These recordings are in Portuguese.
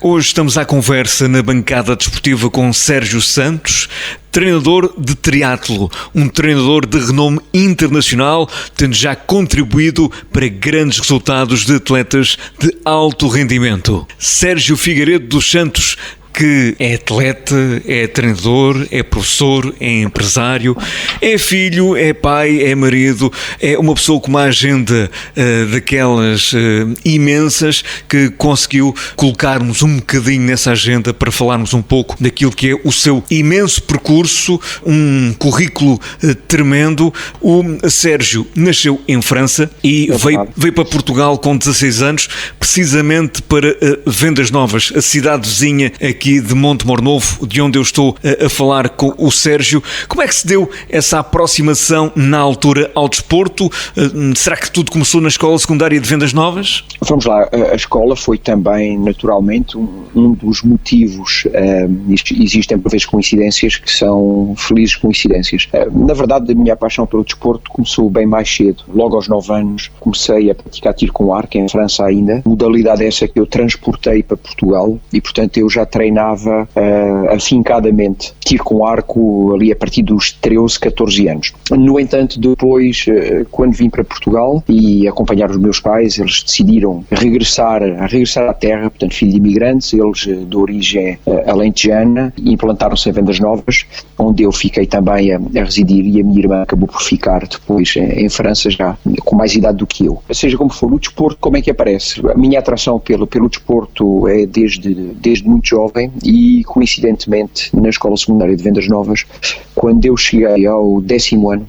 Hoje estamos à conversa na bancada desportiva com Sérgio Santos, treinador de triatlo, um treinador de renome internacional, tendo já contribuído para grandes resultados de atletas de alto rendimento. Sérgio Figueiredo dos Santos, que é atleta, é treinador, é professor, é empresário, é filho, é pai, é marido, é uma pessoa com uma agenda daquelas imensas, que conseguiu colocar-nos um bocadinho nessa agenda para falarmos um pouco daquilo que é o seu imenso percurso, um currículo tremendo. O Sérgio nasceu em França e veio para Portugal com 16 anos, precisamente para Vendas Novas, a cidade vizinha aqui de Montemor Novo, de onde eu estou a falar com o Sérgio. Como é que se deu essa aproximação na altura ao desporto? Será que tudo começou na escola secundária de Vendas Novas? Vamos lá, a escola foi também naturalmente um dos motivos. Existem por vezes coincidências que são felizes coincidências. Na verdade, a minha paixão pelo desporto começou bem mais cedo. Logo aos 9 anos comecei a praticar tiro com arco em França ainda, modalidade essa que eu transportei para Portugal e portanto eu já treinava afincadamente tiro com arco ali a partir dos 13, 14 anos. No entanto, depois, quando vim para Portugal e acompanhar os meus pais, eles decidiram regressar à terra, portanto filho de imigrantes, eles de origem alentejana, implantaram-se em Vendas Novas, onde eu fiquei também a residir, e a minha irmã acabou por ficar depois em França, já com mais idade do que eu. Seja como for, o desporto, como é que aparece? A minha atração pelo desporto é desde muito jovem, e coincidentemente na escola secundária de Vendas Novas, quando eu cheguei ao 10º ano,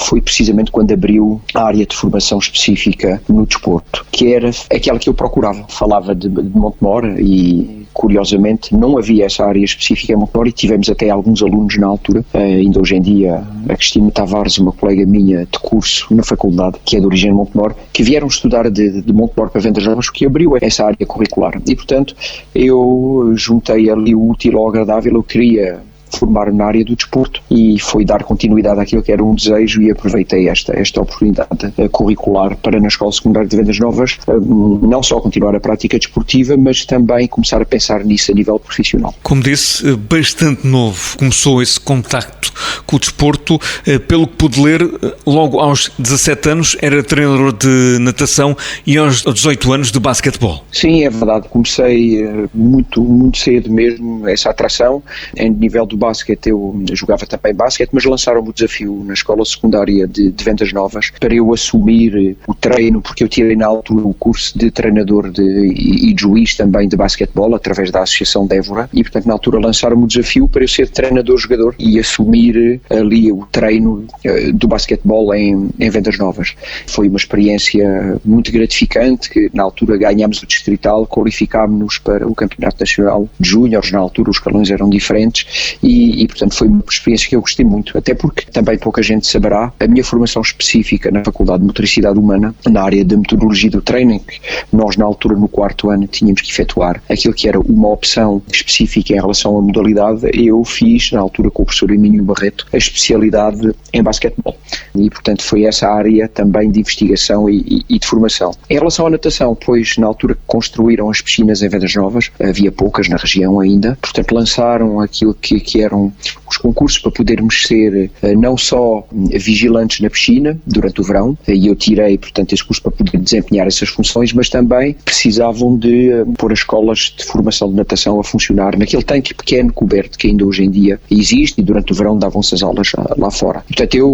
foi precisamente quando abriu a área de formação específica no desporto, que era aquela que eu procurava. Falava de Montemor e, curiosamente, não havia essa área específica em Montemor, e tivemos até alguns alunos na altura, ainda hoje em dia, a Cristina Tavares, uma colega minha de curso na faculdade, que é de origem de Montemor, que vieram estudar de Montemor para Vendas Novas, que abriu essa área curricular. E, portanto, eu juntei ali o útil ao agradável. Eu queria formar na área do desporto e foi dar continuidade àquilo que era um desejo, e aproveitei esta oportunidade curricular para, na Escola Secundária de Vendas Novas, não só continuar a prática desportiva, mas também começar a pensar nisso a nível profissional. Como disse, bastante novo começou esse contacto com o desporto. Pelo que pude ler, logo aos 17 anos era treinador de natação e aos 18 anos de basquetebol. Sim, é verdade. Comecei muito cedo mesmo essa atração. Em nível do basquete, eu jogava também basquete, mas lançaram-me o desafio na escola secundária de Vendas Novas para eu assumir o treino, porque eu tirei na altura o curso de treinador e de juiz também de basquetebol, através da Associação de Évora, e portanto na altura lançaram-me o desafio para eu ser treinador-jogador e assumir ali o treino do basquetebol em Vendas Novas. Foi uma experiência muito gratificante, que na altura ganhámos o distrital, qualificámos-nos para o Campeonato Nacional de Júniores. Na altura os escalões eram diferentes, e portanto foi uma experiência que eu gostei muito, até porque também pouca gente saberá a minha formação específica na Faculdade de Motricidade Humana, na área da metodologia do treino, que nós na altura no 4º ano tínhamos que efetuar aquilo que era uma opção específica em relação à modalidade. Eu fiz na altura com o professor Emílio Barreto a especialidade em basquetebol, e portanto foi essa área também de investigação e de formação. Em relação à natação, pois na altura que construíram as piscinas em Vendas Novas, havia poucas na região ainda, portanto lançaram aquilo que eram os concursos para podermos ser não só vigilantes na piscina durante o verão, e eu tirei portanto esse curso para poder desempenhar essas funções, mas também precisavam de pôr as escolas de formação de natação a funcionar naquele tanque pequeno coberto que ainda hoje em dia existe, e durante o verão davam-se as aulas lá fora. Portanto eu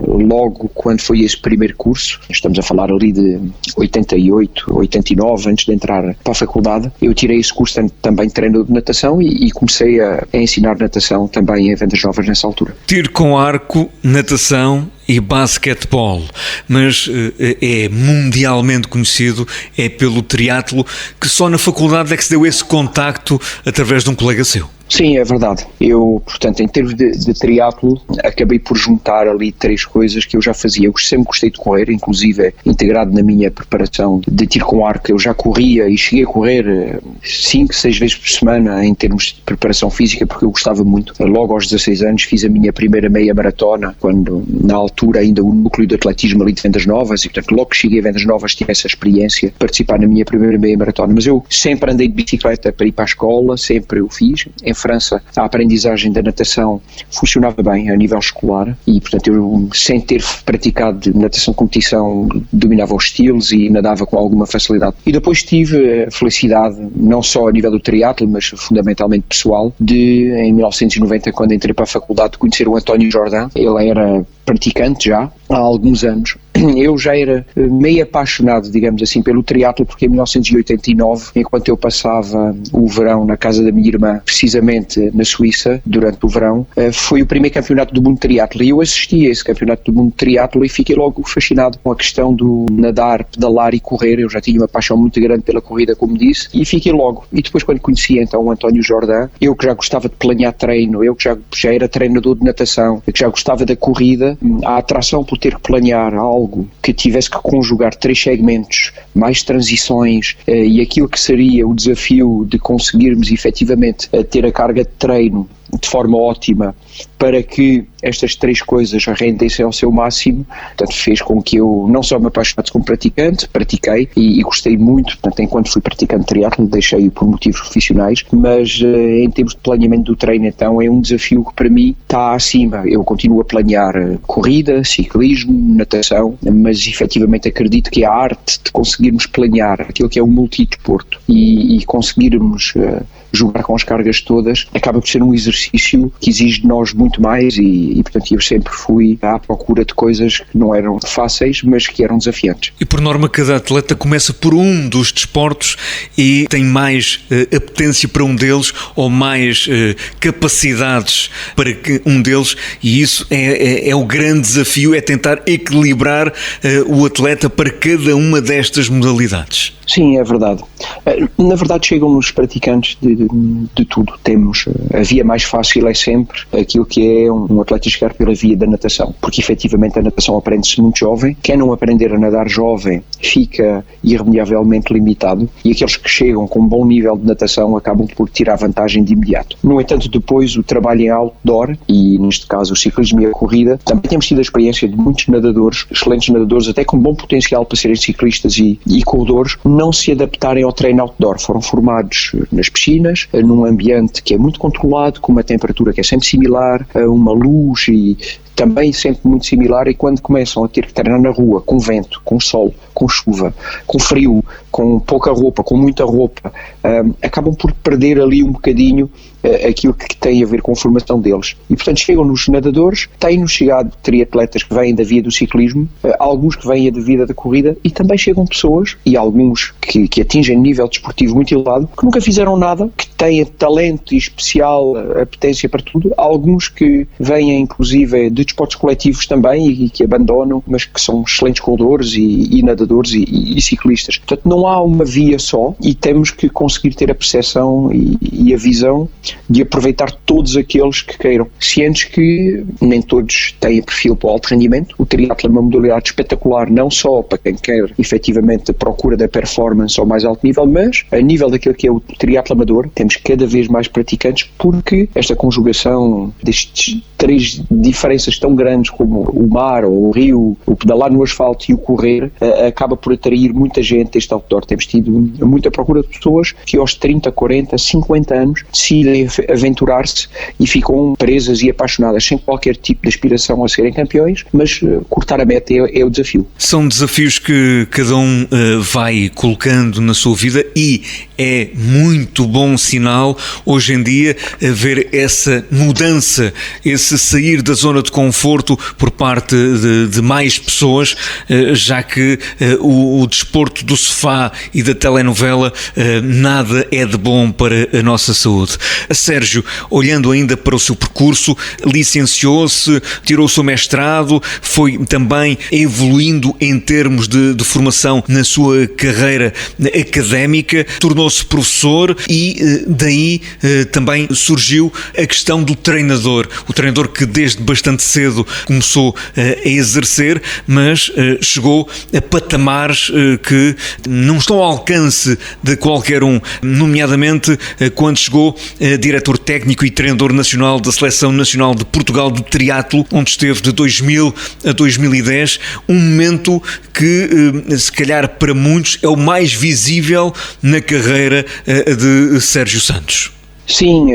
logo quando foi esse primeiro curso, estamos a falar ali de 88, 89, antes de entrar para a faculdade, eu tirei esse curso também de treinador de natação e comecei a ensinar natação também em Vendas Novas nessa altura. Tiro com arco, natação e basquetebol, mas é mundialmente conhecido, é pelo triatlo, que só na faculdade é que se deu esse contacto através de um colega seu. Sim, é verdade. Eu, portanto, em termos de triatlo, acabei por juntar ali 3 coisas que eu já fazia. Eu sempre gostei de correr, inclusive integrado na minha preparação de tiro com arco. Eu já corria e cheguei a correr 5, 6 vezes por semana em termos de preparação física, porque eu gostava muito. Logo aos 16 anos fiz a minha primeira meia maratona, quando na altura altura ainda o núcleo de atletismo ali de Vendas Novas e, portanto, logo que cheguei a Vendas Novas tive essa experiência de participar na minha primeira meia maratona. Mas eu sempre andei de bicicleta para ir para a escola, sempre o fiz. Em França, a aprendizagem da natação funcionava bem a nível escolar e, portanto, eu, sem ter praticado natação de competição, dominava os estilos e nadava com alguma facilidade. E depois tive a felicidade, não só a nível do triatlo, mas fundamentalmente pessoal, de, em 1990, quando entrei para a faculdade, de conhecer o António Jordão. Ele era praticante já há alguns anos. Eu já era meio apaixonado, digamos assim, pelo triatlo, porque em 1989, enquanto eu passava o verão na casa da minha irmã, precisamente na Suíça, durante o verão, foi o primeiro campeonato do mundo de triatlo e eu assisti a esse campeonato do mundo de triatlo e fiquei logo fascinado com a questão do nadar, pedalar e correr. Eu já tinha uma paixão muito grande pela corrida, como disse, e fiquei logo. E depois, quando conheci então o António Jordão, eu que já gostava de planear treino, eu que já era treinador de natação, eu que já gostava da corrida, a atração por ter que planear algo que tivesse que conjugar 3 segmentos, mais transições e aquilo que seria o desafio de conseguirmos efetivamente ter a carga de treino de forma ótima para que estas 3 coisas rendessem ao seu máximo, portanto fez com que eu não só me apaixonasse como praticante, pratiquei e gostei muito, portanto enquanto fui praticante de triatlo deixei por motivos profissionais, mas em termos de planeamento do treino então é um desafio que para mim está acima. Eu continuo a planear corrida, ciclismo, natação, mas efetivamente acredito que a arte de conseguirmos planear aquilo que é um multidesporto e conseguirmos jogar com as cargas todas, acaba por ser um exercício que exige de nós muito mais e portanto eu sempre fui à procura de coisas que não eram fáceis, mas que eram desafiantes. E por norma cada atleta começa por um dos desportos e tem mais apetência para um deles ou mais capacidades para um deles e isso é o grande desafio, é tentar equilibrar o atleta para cada uma destas modalidades. Sim, é verdade. Na verdade chegam-nos praticantes de tudo. Temos a via mais fácil é sempre aquilo que é um atleta chegar pela via da natação, porque efetivamente a natação aprende-se muito jovem. Quem não aprender a nadar jovem fica irremediavelmente limitado e aqueles que chegam com um bom nível de natação acabam por tirar vantagem de imediato. No entanto, depois o trabalho em outdoor e neste caso o ciclismo e a corrida, também temos tido a experiência de muitos nadadores, excelentes nadadores, até com bom potencial para serem ciclistas e corredores, não se adaptarem ao treino outdoor. Foram formados nas piscinas, num ambiente que é muito controlado, com uma temperatura que é sempre similar, uma luz e também sempre muito similar, e quando começam a ter que treinar na rua, com vento, com sol, com chuva, com frio, com pouca roupa, com muita roupa, acabam por perder ali um bocadinho aquilo que tem a ver com a formação deles. E portanto chegam-nos nadadores, têm-nos chegado triatletas que vêm da via do ciclismo, alguns que vêm da via da corrida e também chegam pessoas, e alguns que atingem nível desportivo muito elevado, que nunca fizeram nada, que têm talento e especial apetência para tudo, alguns que vêm inclusive de desportos coletivos também e que abandonam, mas que são excelentes corredores e nadadores e ciclistas. Portanto não há uma via só e temos que conseguir ter a percepção e a visão de aproveitar todos aqueles que queiram, cientes que nem todos têm perfil para o alto rendimento. O triatlo é uma modalidade espetacular, não só para quem quer efetivamente a procura da performance ao mais alto nível, mas a nível daquilo que é o triatlo amador, temos cada vez mais praticantes porque esta conjugação destes 3 diferenças tão grandes como o mar ou o rio, o pedalar no asfalto e o correr, acaba por atrair muita gente a este outdoor. Temos tido muita procura de pessoas que aos 30, 40, 50 anos decidem aventurar-se e ficam presas e apaixonadas sem qualquer tipo de aspiração a serem campeões, mas cortar a meta é o desafio. São desafios que cada um vai colocando na sua vida e é muito bom sinal hoje em dia ver essa mudança, esse sair da zona de conforto por parte de mais pessoas, já que o desporto do sofá e da telenovela nada é de bom para a nossa saúde. Sérgio, olhando ainda para o seu percurso, licenciou-se, tirou o seu mestrado, foi também evoluindo em termos de formação na sua carreira académica, tornou tornou-se professor e daí também surgiu a questão do treinador. O treinador que desde bastante cedo começou a exercer, mas chegou a patamares que não estão ao alcance de qualquer um, nomeadamente quando chegou a diretor técnico e treinador nacional da Seleção Nacional de Portugal de triatlo, onde esteve de 2000 a 2010, um momento que se calhar para muitos é o mais visível na carreira de Sérgio Santos. Sim,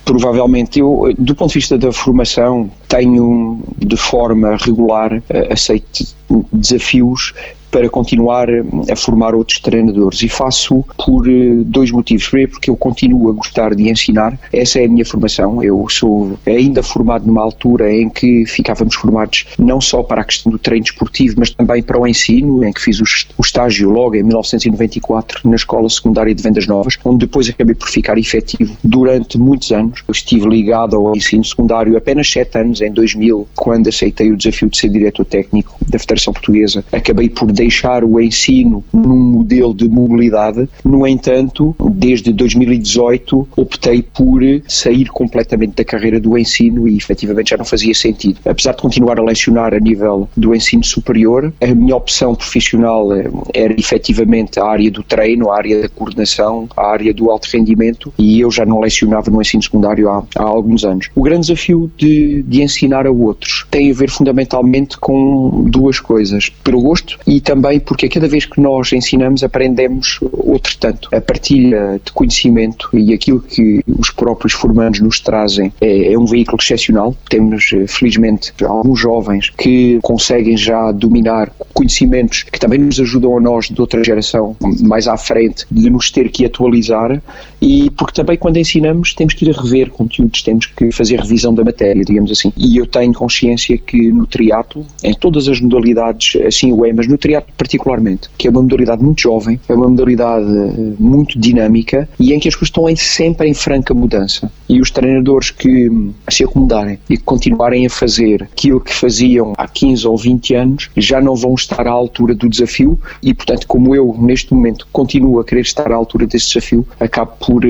provavelmente. Eu, do ponto de vista da formação, tenho de forma regular aceito desafios para continuar a formar outros treinadores, e faço por dois motivos. Primeiro, porque eu continuo a gostar de ensinar, essa é a minha formação. Eu sou ainda formado numa altura em que ficávamos formados não só para a questão do treino desportivo, mas também para o ensino, em que fiz o estágio logo em 1994 na Escola Secundária de Vendas Novas, onde depois acabei por ficar efetivo durante muitos anos. Eu estive ligado ao ensino secundário apenas 7 anos, em 2000, quando aceitei o desafio de ser diretor técnico da Federação Portuguesa. Acabei por deixar o ensino num modelo de mobilidade. No entanto, desde 2018 optei por sair completamente da carreira do ensino e efetivamente já não fazia sentido. Apesar de continuar a lecionar a nível do ensino superior, a minha opção profissional era efetivamente a área do treino, a área da coordenação, a área do alto rendimento, e eu já não lecionava no ensino secundário há alguns anos. O grande desafio de ensinar a outros tem a ver fundamentalmente com duas coisas: pelo gosto e também porque cada vez que nós ensinamos aprendemos outro tanto. A partilha de conhecimento e aquilo que os próprios formandos nos trazem é um veículo excepcional. Temos felizmente alguns jovens que conseguem já dominar conhecimentos que também nos ajudam a nós de outra geração mais à frente de nos ter que atualizar, e porque também quando ensinamos temos que ir a rever conteúdos, temos que fazer revisão da matéria, digamos assim. E eu tenho consciência que no triatlo, em todas as modalidades assim o é, mas no triatlo particularmente, que é uma modalidade muito jovem, é uma modalidade muito dinâmica e em que as coisas estão sempre em franca mudança. E os treinadores que se acomodarem e que continuarem a fazer aquilo que faziam há 15 ou 20 anos já não vão estar à altura do desafio, e portanto, como eu neste momento continuo a querer estar à altura desse desafio, acabo por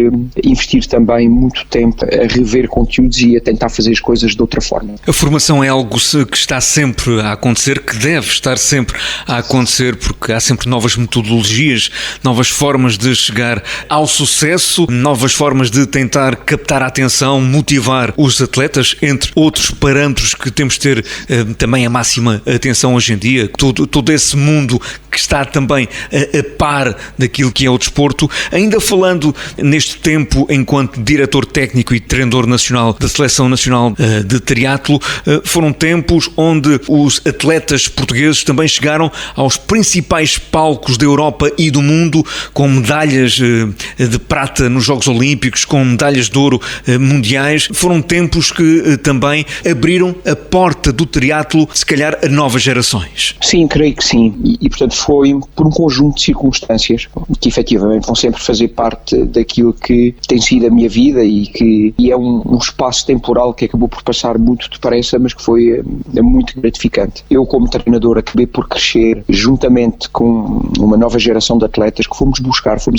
investir também muito tempo a rever conteúdos e a tentar fazer as coisas de outra forma. A formação é algo que está sempre a acontecer, que deve estar sempre a acontecer, porque há sempre novas metodologias, novas formas de chegar ao sucesso, novas formas de tentar captar a atenção, motivar os atletas, entre outros parâmetros que temos de ter também a máxima atenção hoje em dia. Todo esse mundo que está também a par daquilo que é o desporto. Ainda falando neste tempo enquanto diretor técnico e treinador nacional da Seleção Nacional de Triatlo, foram tempos onde os atletas portugueses também chegaram aos principais palcos da Europa e do mundo, com medalhas de prata nos Jogos Olímpicos, com medalhas de ouro mundiais. Foram tempos que também abriram a porta do triatlo, se calhar, a novas gerações. Sim, creio que sim. E portanto foi por um conjunto de circunstâncias que efetivamente vão sempre fazer parte daquilo que tem sido a minha vida e é um espaço temporal que acabou por passar muito depressa, mas que foi muito gratificante. Eu, como treinador, acabei por crescer juntamente com uma nova geração de atletas que fomos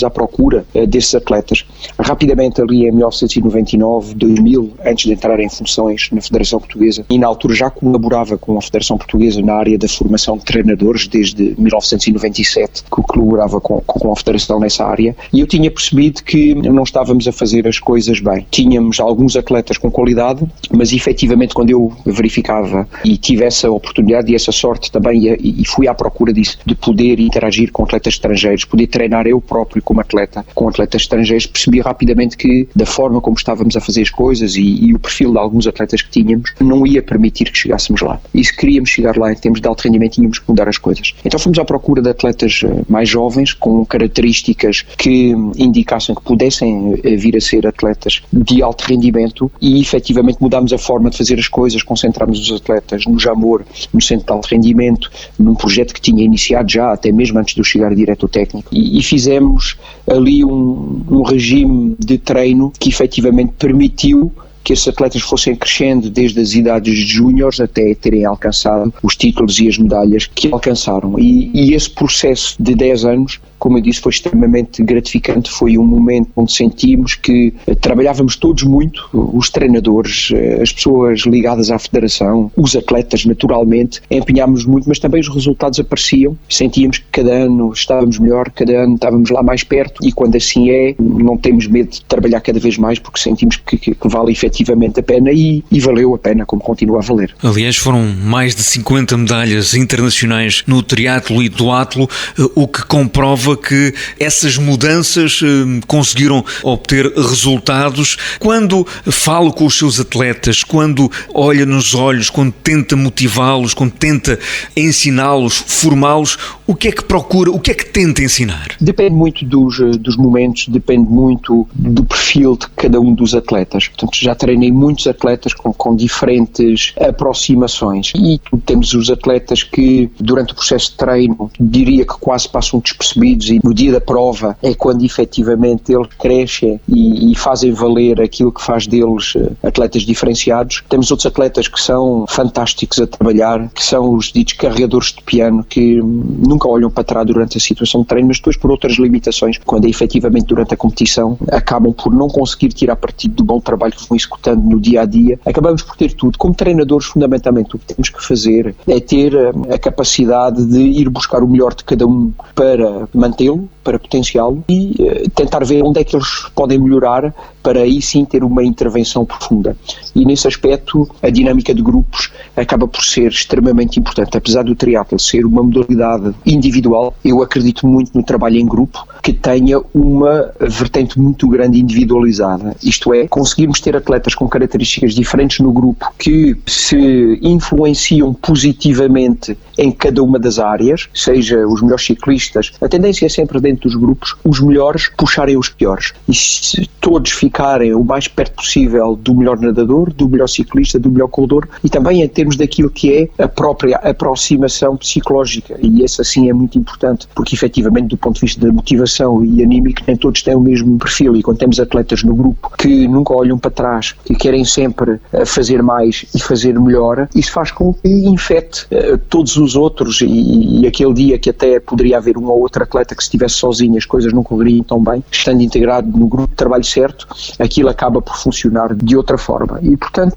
à procura desses atletas. Rapidamente ali em 1999, 2000, antes de entrar em funções na Federação Portuguesa, e na altura já colaborava com a Federação Portuguesa na área da formação de treinadores desde 1997, que colaborava com a Federação nessa área, e eu tinha percebido que não estávamos a fazer as coisas bem. Tínhamos alguns atletas com qualidade, mas efetivamente quando eu verificava e tive essa oportunidade e essa sorte também, e fui à procura disso, de poder interagir com atletas estrangeiros, poder treinar eu próprio como atleta com atletas estrangeiros, percebi rapidamente que da forma como estávamos a fazer as coisas e o perfil de alguns atletas que tínhamos não ia permitir que chegássemos lá. E se queríamos chegar lá em termos de alto rendimento, tínhamos que mudar as coisas. Então fomos à procura de atletas mais jovens, com características que indicassem que pudessem vir a ser atletas de alto rendimento, e efetivamente mudámos a forma de fazer as coisas, concentrámos os atletas no Jamor, no Centro de Alto Rendimento, num projeto que tinha iniciado já, até mesmo antes de eu chegar diretor técnico, e fizemos ali um regime de treino que efetivamente permitiu que esses atletas fossem crescendo desde as idades júniores até terem alcançado os títulos e as medalhas que alcançaram. E esse processo de 10 anos, como eu disse, foi extremamente gratificante. Foi um momento onde sentimos que trabalhávamos todos muito, os treinadores, as pessoas ligadas à federação, os atletas naturalmente, empenhámos muito, mas também os resultados apareciam. Sentíamos que cada ano estávamos melhor, cada ano estávamos lá mais perto, e quando assim é, não temos medo de trabalhar cada vez mais, porque sentimos que vale efetivamente a pena, e valeu a pena, como continua a valer. Aliás, foram mais de 50 medalhas internacionais no triatlo e duatlo, o que comprova que essas mudanças conseguiram obter resultados. Quando fala com os seus atletas, quando olha nos olhos, quando tenta motivá-los, quando tenta ensiná-los, formá-los, o que é que procura, o que é que tenta ensinar? Depende muito dos momentos, depende muito do perfil de cada um dos atletas. Portanto, já treinei muitos atletas com diferentes aproximações, e temos os atletas que durante o processo de treino, diria que quase passam despercebidos, e no dia da prova é quando efetivamente eles crescem e fazem valer aquilo que faz deles atletas diferenciados. Temos outros atletas que são fantásticos a trabalhar, que são os ditos carregadores de piano, que nunca olham para trás durante a situação de treino, mas depois por outras limitações, quando é efetivamente durante a competição, acabam por não conseguir tirar partido do bom trabalho que vão executando no dia a dia. Acabamos por ter tudo. Como treinadores, fundamentalmente, o que temos que fazer é ter a capacidade de ir buscar o melhor de cada um para mantê-lo, para potenciá-lo, e tentar ver onde é que eles podem melhorar, para aí sim ter uma intervenção profunda. E nesse aspecto a dinâmica de grupos acaba por ser extremamente importante. Apesar do triatlo ser uma modalidade individual, eu acredito muito no trabalho em grupo que tenha uma vertente muito grande individualizada. Isto é, conseguirmos ter atletas com características diferentes no grupo que se influenciam positivamente em cada uma das áreas, seja os melhores ciclistas, a tendência é sempre dentro dos grupos os melhores puxarem os piores, e se todos ficarem o mais perto possível do melhor nadador, do melhor ciclista, do melhor corredor, e também em termos daquilo que é a própria aproximação psicológica, e esse assim é muito importante, porque efetivamente do ponto de vista da motivação e anímico nem todos têm o mesmo perfil, e quando temos atletas no grupo que nunca olham para trás, que querem sempre fazer mais e fazer melhor, isso faz com que infecte todos os outros, e aquele dia que até poderia haver um ou outro atleta que se estivesse sozinho as coisas não correriam tão bem, estando integrado no grupo de trabalho certo, aquilo acaba por funcionar de outra forma. E portanto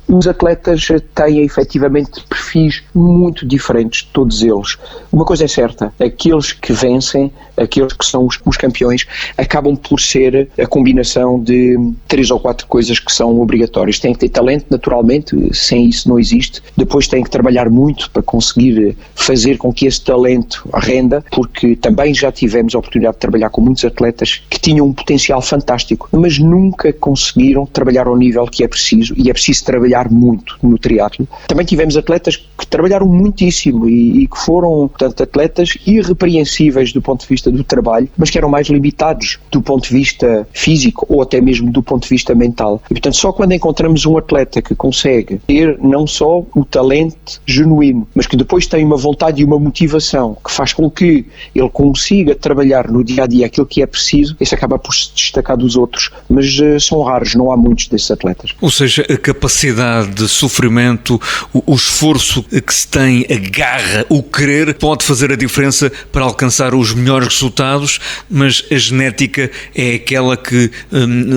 os atletas têm efetivamente perfis muito diferentes, todos eles. Uma coisa é certa, aqueles que vencem, aqueles que são os campeões, acabam por ser a combinação de 3 ou 4 coisas que são obrigatórias. Têm que ter talento, naturalmente, sem isso não existe. Depois têm que trabalhar muito para conseguir fazer com que esse talento renda, porque também já tivemos a oportunidade de trabalhar com muitos atletas que tinham um potencial fantástico, mas nunca conseguiram trabalhar ao nível que é preciso, e é preciso trabalhar muito no triatlo. Também tivemos atletas que trabalharam muitíssimo e que foram, portanto, atletas irrepreensíveis do ponto de vista do trabalho, mas que eram mais limitados do ponto de vista físico ou até mesmo do ponto de vista mental. E, portanto, só quando encontramos um atleta que consegue ter não só o talento genuíno, mas que depois tem uma vontade e uma motivação que faz com que ele consiga trabalhar no dia-a-dia aquilo que é preciso, esse acaba por se destacar dos outros, mas são raros, não há muitos desses atletas. Ou seja, a capacidade de sofrimento, o esforço que se tem, a garra, o querer, pode fazer a diferença para alcançar os melhores resultados, mas a genética é aquela que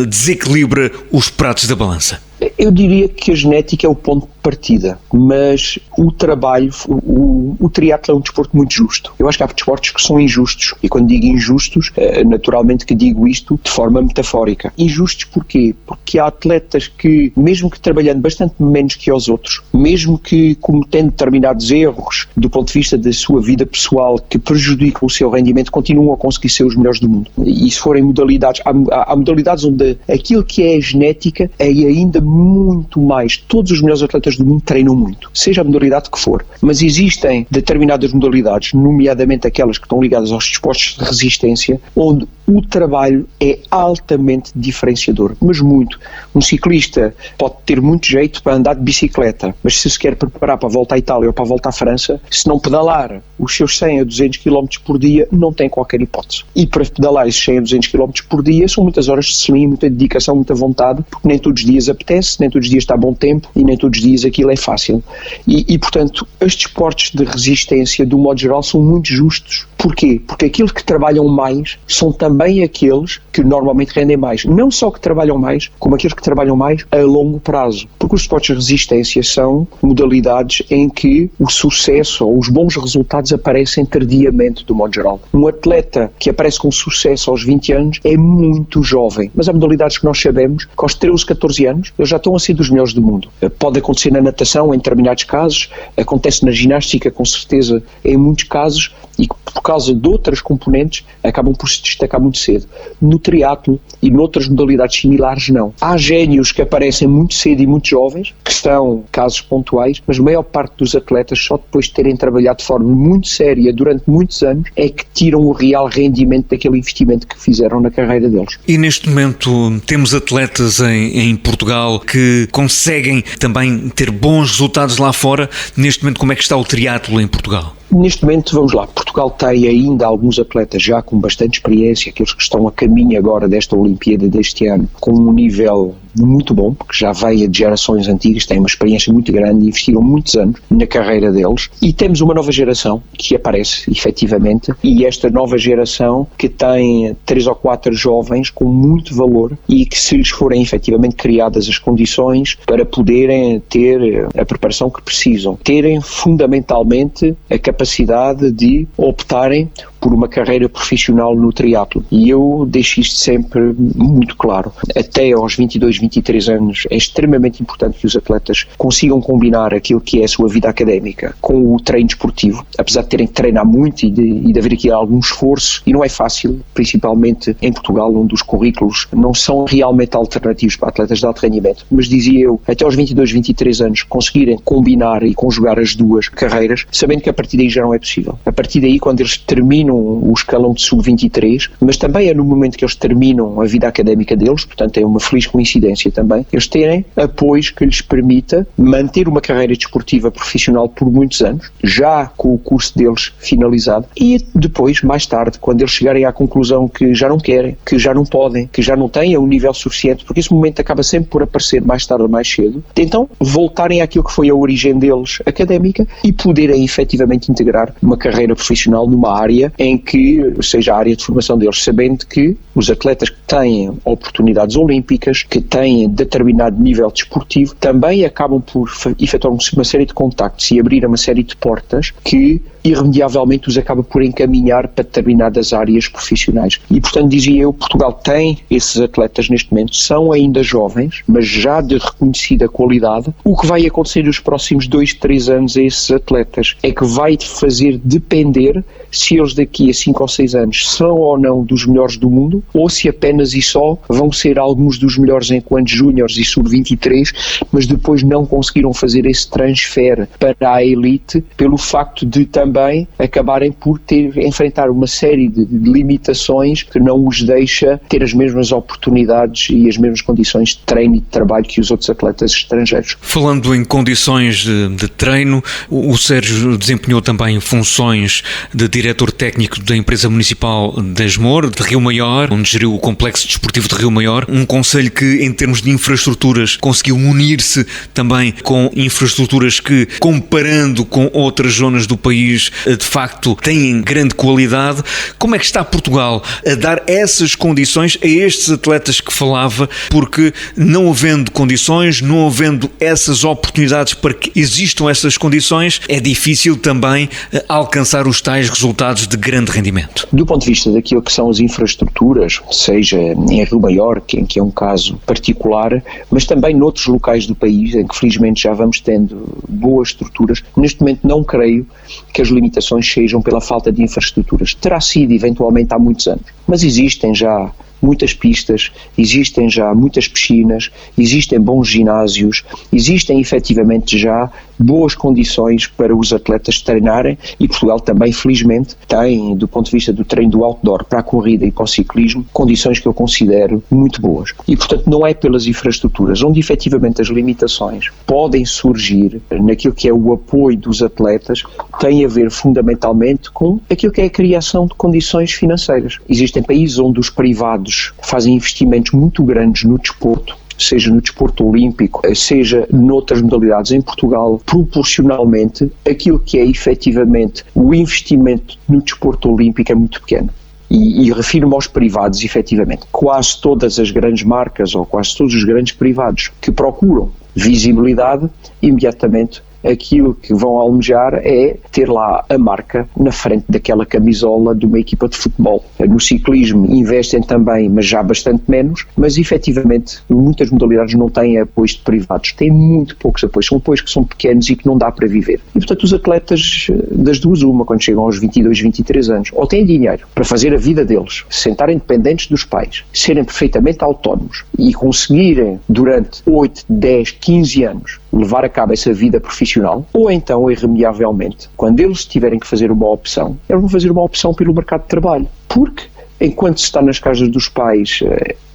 desequilibra os pratos da balança. Eu diria que a genética é o ponto de partida, mas o trabalho, o triatlo é um desporto muito justo. Eu acho que há desportos que são injustos, e quando digo injustos, naturalmente que digo isto de forma metafórica. Injustos porquê? Porque há atletas que, mesmo que trabalhando bastante menos que os outros, mesmo que cometendo determinados erros do ponto de vista da sua vida pessoal que prejudicam o seu rendimento, continuam a conseguir ser os melhores do mundo. E se forem modalidades, há modalidades onde aquilo que é a genética é ainda muito mais. Todos os melhores atletas do mundo treinam muito, seja a modalidade que for, mas existem determinadas modalidades, nomeadamente aquelas que estão ligadas aos desportos de resistência, onde o trabalho é altamente diferenciador, mas muito. Um ciclista pode ter muito jeito para andar de bicicleta, mas se quer preparar para a volta à Itália ou para a volta à França, se não pedalar os seus 100 a 200 km por dia, não tem qualquer hipótese. E para pedalar esses 100 a 200 km por dia são muitas horas de slim, muita dedicação, muita vontade, porque nem todos os dias apetece, nem todos os dias está a bom tempo e nem todos os dias aquilo é fácil. E portanto, os desportos de resistência, do modo geral, são muito justos. Porquê? Porque aqueles que trabalham mais são também aqueles que normalmente rendem mais. Não só que trabalham mais, como aqueles que trabalham mais a longo prazo. Porque os esportes de resistência são modalidades em que o sucesso ou os bons resultados aparecem tardiamente, do modo geral. Um atleta que aparece com sucesso aos 20 anos é muito jovem. Mas há modalidades que nós sabemos que aos 13, 14 anos eles já estão a ser dos melhores do mundo. Pode acontecer na natação, em determinados casos, acontece na ginástica, com certeza, em muitos casos, e por causa de outras componentes acabam por se destacar muito cedo. No triatlo e noutras modalidades similares, não. Há génios que aparecem muito cedo e muito jovens, que são casos pontuais, mas a maior parte dos atletas, só depois de terem trabalhado de forma muito séria durante muitos anos, é que tiram o real rendimento daquele investimento que fizeram na carreira deles. E neste momento temos atletas em Portugal que conseguem também ter bons resultados lá fora. Neste momento, como é que está o triatlo em Portugal? Neste momento, vamos lá, Portugal tem ainda alguns atletas já com bastante experiência, aqueles que estão a caminho agora desta Olimpíada deste ano, com um nível muito bom, porque já veio de gerações antigas, têm uma experiência muito grande e investiram muitos anos na carreira deles. E temos uma nova geração que aparece, efetivamente, e esta nova geração que tem 3 ou 4 jovens com muito valor e que, se lhes forem efetivamente criadas as condições para poderem ter a preparação que precisam, terem fundamentalmente a capacidade de optarem por uma carreira profissional no triatlo. E eu deixo isto sempre muito claro. Até aos 22, 23 anos é extremamente importante que os atletas consigam combinar aquilo que é a sua vida académica com o treino desportivo, apesar de terem que treinar muito e de haver aqui algum esforço, e não é fácil, principalmente em Portugal, onde os currículos não são realmente alternativos para atletas de alto rendimento. Mas dizia eu, até aos 22, 23 anos, conseguirem combinar e conjugar as duas carreiras, sabendo que a partir daí já não é possível. A partir daí, quando eles terminam o escalão de sub-23, mas também é no momento que eles terminam a vida académica deles, portanto é uma feliz coincidência também, eles terem apoios que lhes permita manter uma carreira desportiva profissional por muitos anos, já com o curso deles finalizado, e depois, mais tarde, quando eles chegarem à conclusão que já não querem, que já não podem, que já não têm um nível suficiente, porque esse momento acaba sempre por aparecer mais tarde ou mais cedo, então voltarem àquilo que foi a origem deles académica e poderem efetivamente integrar uma carreira profissional numa área em que seja a área de formação deles, sabendo que os atletas que têm oportunidades olímpicas, que têm determinado nível desportivo, também acabam por efetuar uma série de contactos e abrir uma série de portas que irremediavelmente os acaba por encaminhar para determinadas áreas profissionais. E, portanto, dizia eu, Portugal tem esses atletas neste momento, são ainda jovens, mas já de reconhecida qualidade. O que vai acontecer nos próximos 2, 3 anos a esses atletas é que vai fazer depender se eles daqui a 5 ou 6 anos são ou não dos melhores do mundo, ou se apenas e só vão ser alguns dos melhores enquanto júniores e sub-23, mas depois não conseguiram fazer esse transfer para a elite pelo facto de também acabarem por enfrentar uma série de limitações que não os deixa ter as mesmas oportunidades e as mesmas condições de treino e de trabalho que os outros atletas estrangeiros. Falando em condições de treino, o Sérgio desempenhou também funções de diretor técnico da empresa municipal de Asmor, de Rio Maior, onde geriu o complexo desportivo de Rio Maior, um concelho que, em termos de infraestruturas, conseguiu unir-se também com infraestruturas que, comparando com outras zonas do país, de facto têm grande qualidade. Como é que está Portugal a dar essas condições a estes atletas que falava? Porque não havendo condições, não havendo essas oportunidades para que existam essas condições, é difícil também alcançar os tais resultados de grande rendimento. Do ponto de vista daquilo que são as infraestruturas, seja em Rio Maior, que é um caso particular, mas também noutros locais do país, em que felizmente já vamos tendo boas estruturas, neste momento não creio que as limitações sejam pela falta de infraestruturas. Terá sido eventualmente há muitos anos, mas existem já muitas pistas, existem já muitas piscinas, existem bons ginásios, existem efetivamente já boas condições para os atletas treinarem, e Portugal também, felizmente, tem, do ponto de vista do treino do outdoor para a corrida e para o ciclismo, condições que eu considero muito boas. E, portanto, não é pelas infraestruturas, onde efetivamente as limitações podem surgir naquilo que é o apoio dos atletas, tem a ver fundamentalmente com aquilo que é a criação de condições financeiras. Existem países onde os privados fazem investimentos muito grandes no desporto, seja no desporto olímpico, seja noutras modalidades. Em Portugal, proporcionalmente, aquilo que é efetivamente o investimento no desporto olímpico é muito pequeno. E refiro-me aos privados, efetivamente. Quase todas as grandes marcas, ou quase todos os grandes privados que procuram visibilidade, imediatamente aquilo que vão almejar é ter lá a marca na frente daquela camisola de uma equipa de futebol. No ciclismo investem também, mas já bastante menos, mas efetivamente muitas modalidades não têm apoios de privados, têm muito poucos apoios, são apoios que são pequenos e que não dá para viver. E portanto os atletas, das duas uma, quando chegam aos 22, 23 anos, ou têm dinheiro para fazer a vida deles, se sentarem independentes dos pais, serem perfeitamente autónomos e conseguirem durante 8, 10, 15 anos levar a cabo essa vida profissional, ou então, irremediavelmente, quando eles tiverem que fazer uma opção, eles vão fazer uma opção pelo mercado de trabalho. Porque, enquanto se está nas casas dos pais,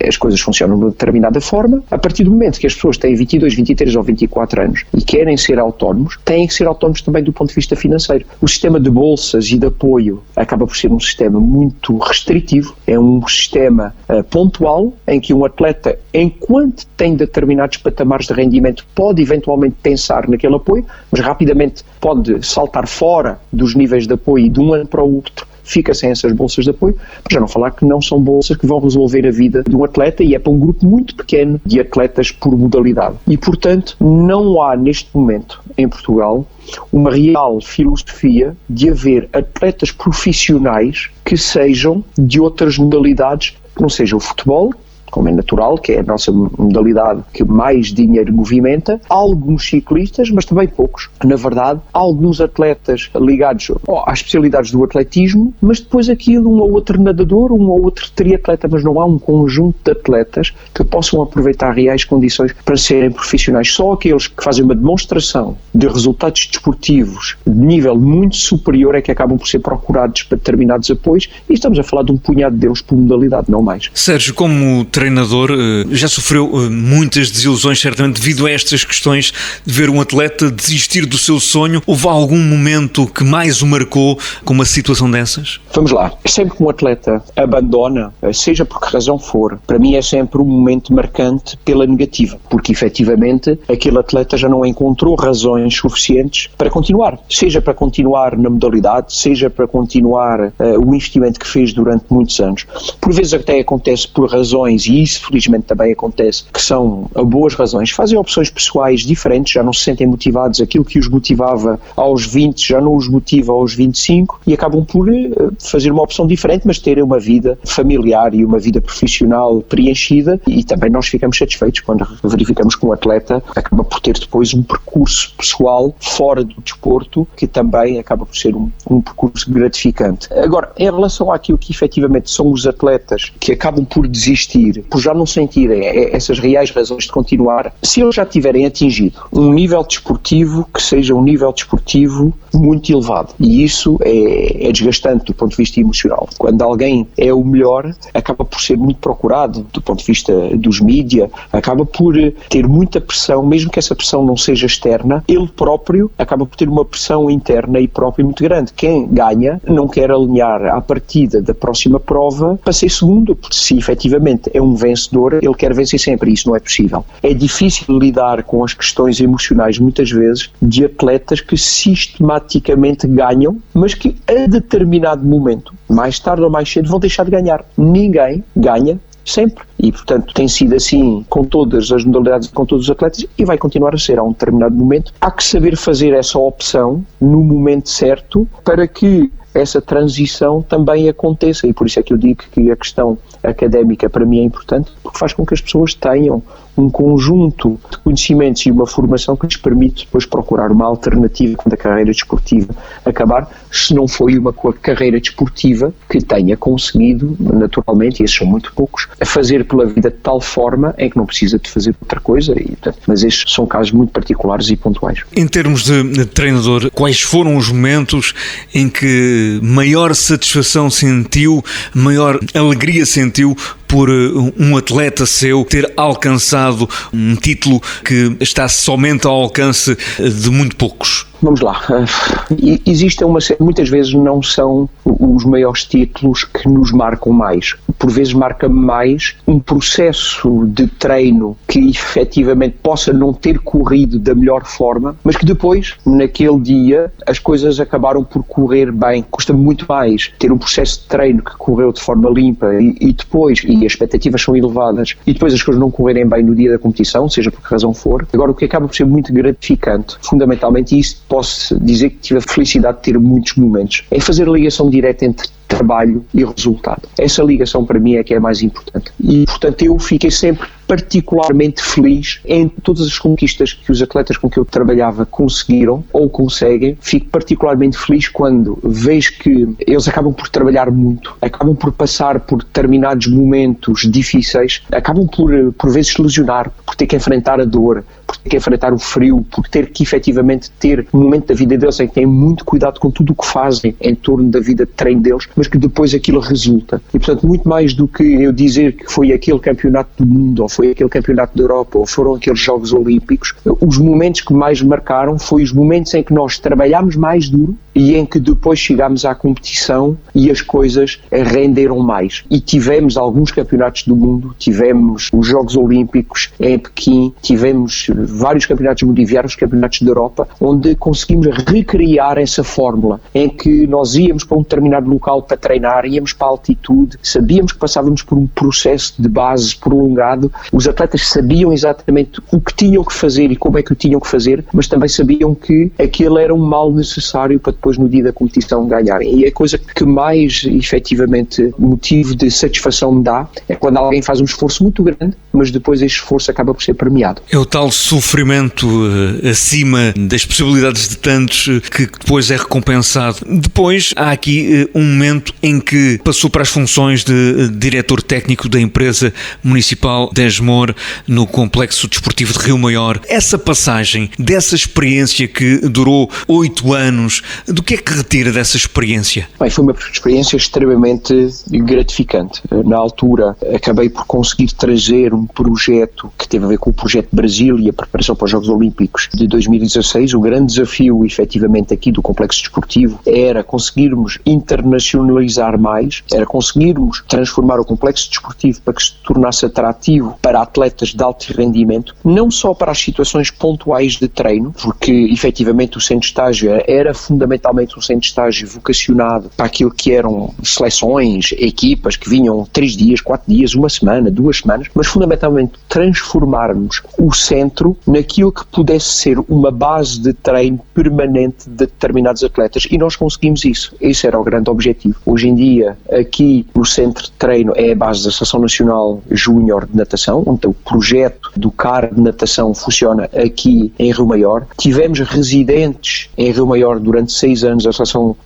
as coisas funcionam de uma determinada forma. A partir do momento que as pessoas têm 22, 23 ou 24 anos e querem ser autónomos, têm que ser autónomos também do ponto de vista financeiro. O sistema de bolsas e de apoio acaba por ser um sistema muito restritivo, é um sistema pontual, em que um atleta, enquanto tem determinados patamares de rendimento, pode eventualmente pensar naquele apoio, mas rapidamente pode saltar fora dos níveis de apoio e de um ano para o outro fica sem essas bolsas de apoio, para já não falar que não são bolsas que vão resolver a vida de um atleta, e é para um grupo muito pequeno de atletas por modalidade. E, portanto, não há neste momento, em Portugal, uma real filosofia de haver atletas profissionais que sejam de outras modalidades, que não seja o futebol, como é natural, que é a nossa modalidade que mais dinheiro movimenta, alguns ciclistas, mas também poucos. Na verdade, alguns atletas ligados às especialidades do atletismo, mas depois aquilo, um ou outro nadador, um ou outro triatleta, mas não há um conjunto de atletas que possam aproveitar reais condições para serem profissionais. Só aqueles que fazem uma demonstração de resultados desportivos de nível muito superior é que acabam por ser procurados para determinados apoios, e estamos a falar de um punhado deles por modalidade, não mais. Sérgio, como treinador, já sofreu muitas desilusões, certamente, devido a estas questões de ver um atleta desistir do seu sonho. Houve algum momento que mais o marcou com uma situação dessas? Vamos lá. Sempre que um atleta abandona, seja por que razão for, para mim é sempre um momento marcante pela negativa, porque efetivamente aquele atleta já não encontrou razões suficientes para continuar. Seja para continuar na modalidade, seja para continuar o investimento que fez durante muitos anos. Por vezes até acontece por razões, e isso felizmente também acontece, que são boas razões, fazem opções pessoais diferentes, já não se sentem motivados, aquilo que os motivava aos 20 já não os motiva aos 25 e acabam por fazer uma opção diferente, mas terem uma vida familiar e uma vida profissional preenchida, e também nós ficamos satisfeitos quando verificamos que um atleta acaba por ter depois um percurso pessoal fora do desporto, que também acaba por ser um percurso gratificante. Agora, em relação àquilo que efetivamente são os atletas que acabam por desistir, por já não sentirem essas reais razões de continuar, se eles já tiverem atingido um nível desportivo que seja um nível desportivo muito elevado, e isso é desgastante do ponto de vista emocional. Quando alguém é o melhor, acaba por ser muito procurado do ponto de vista dos mídia, acaba por ter muita pressão, mesmo que essa pressão não seja externa, ele próprio acaba por ter uma pressão interna e própria muito grande. Quem ganha não quer alinhar à partida da próxima prova para ser segundo, porque se efetivamente é um vencedor, ele quer vencer sempre, e isso não é possível. É difícil lidar com as questões emocionais, muitas vezes, de atletas que sistematicamente ganham, mas que a determinado momento, mais tarde ou mais cedo, vão deixar de ganhar. Ninguém ganha sempre. E, portanto, tem sido assim com todas as modalidades, com todos os atletas, e vai continuar a ser a um determinado momento. Há que saber fazer essa opção no momento certo para que essa transição também aconteça, e por isso é que eu digo que a questão académica para mim é importante, porque faz com que as pessoas tenham um conjunto de conhecimentos e uma formação que lhes permite depois procurar uma alternativa quando a carreira desportiva acabar, se não foi uma carreira desportiva que tenha conseguido, naturalmente, e esses são muito poucos, a fazer pela vida de tal forma em que não precisa de fazer outra coisa, mas estes são casos muito particulares e pontuais. Em termos de treinador, quais foram os momentos em que maior satisfação sentiu, maior alegria sentiu por um atleta seu ter alcançado um título que está somente ao alcance de muito poucos? Vamos lá, existem muitas vezes não são os maiores títulos que nos marcam mais. Por vezes marca mais um processo de treino que efetivamente possa não ter corrido da melhor forma, mas que depois, naquele dia, as coisas acabaram por correr bem. Custa muito mais ter um processo de treino que correu de forma limpa e depois, e as expectativas são elevadas, e depois as coisas não correrem bem no dia da competição, seja por que razão for. Agora, o que acaba por ser muito gratificante, fundamentalmente, e isso posso dizer que tive a felicidade de ter muitos momentos, é fazer a ligação direta entre trabalho e resultado. Essa ligação para mim é que é mais importante. E, portanto, eu fiquei sempre particularmente feliz em todas as conquistas que os atletas com que eu trabalhava conseguiram ou conseguem. Fico particularmente feliz quando vejo que eles acabam por trabalhar muito, acabam por passar por determinados momentos difíceis, acabam por vezes se lesionar, por ter que enfrentar a dor, por ter que enfrentar o frio, por ter que efetivamente ter um momento da vida deles em que têm muito cuidado com tudo o que fazem em torno da vida de treino deles, mas que depois aquilo resulta. E, portanto, muito mais do que eu dizer que foi aquele campeonato do mundo, ou foi aquele campeonato da Europa, ou foram aqueles Jogos Olímpicos, os momentos que mais marcaram foi os momentos em que nós trabalhámos mais duro e em que depois chegámos à competição e as coisas renderam mais. E tivemos alguns campeonatos do mundo, tivemos os Jogos Olímpicos em Pequim, tivemos vários campeonatos mundiais, vários campeonatos da Europa, onde conseguimos recriar essa fórmula, em que nós íamos para um determinado local para treinar, íamos para a altitude, sabíamos que passávamos por um processo de base prolongado, os atletas sabiam exatamente o que tinham que fazer e como é que o tinham que fazer, mas também sabiam que aquele era um mal necessário para depois no dia da competição ganharem. E a coisa que mais efetivamente motivo de satisfação me dá é quando alguém faz um esforço muito grande, mas depois esse esforço acaba por ser premiado. É o tal sofrimento acima das possibilidades de tantos que depois é recompensado. Depois há aqui um momento em que passou para as funções de diretor técnico da empresa municipal de Esmor no Complexo Desportivo de Rio Maior. Essa passagem, dessa experiência que durou 8 anos, do que é que retira dessa experiência? Bem, foi uma experiência extremamente gratificante. Na altura acabei por conseguir trazer um projeto que teve a ver com o projeto Brasil e a preparação para os Jogos Olímpicos de 2016. O grande desafio, efetivamente, aqui do Complexo Desportivo era conseguirmos internacionalizar mais, era conseguirmos transformar o Complexo Desportivo para que se tornasse atrativo para atletas de alto rendimento, não só para as situações pontuais de treino, porque efetivamente o centro de estágio era fundamentalmente um centro de estágio vocacionado para aquilo que eram seleções, equipas que vinham 3 dias, 4 dias, 1 semana, 2 semanas, mas fundamentalmente transformarmos o centro naquilo que pudesse ser uma base de treino permanente de determinados atletas, e nós conseguimos isso. Esse era o grande objetivo. Hoje em dia, aqui o centro de treino é a base da Associação Nacional Júnior de Natação, onde o projeto do CAR de natação funciona aqui em Rio Maior. Tivemos residentes em Rio Maior durante 6 anos, a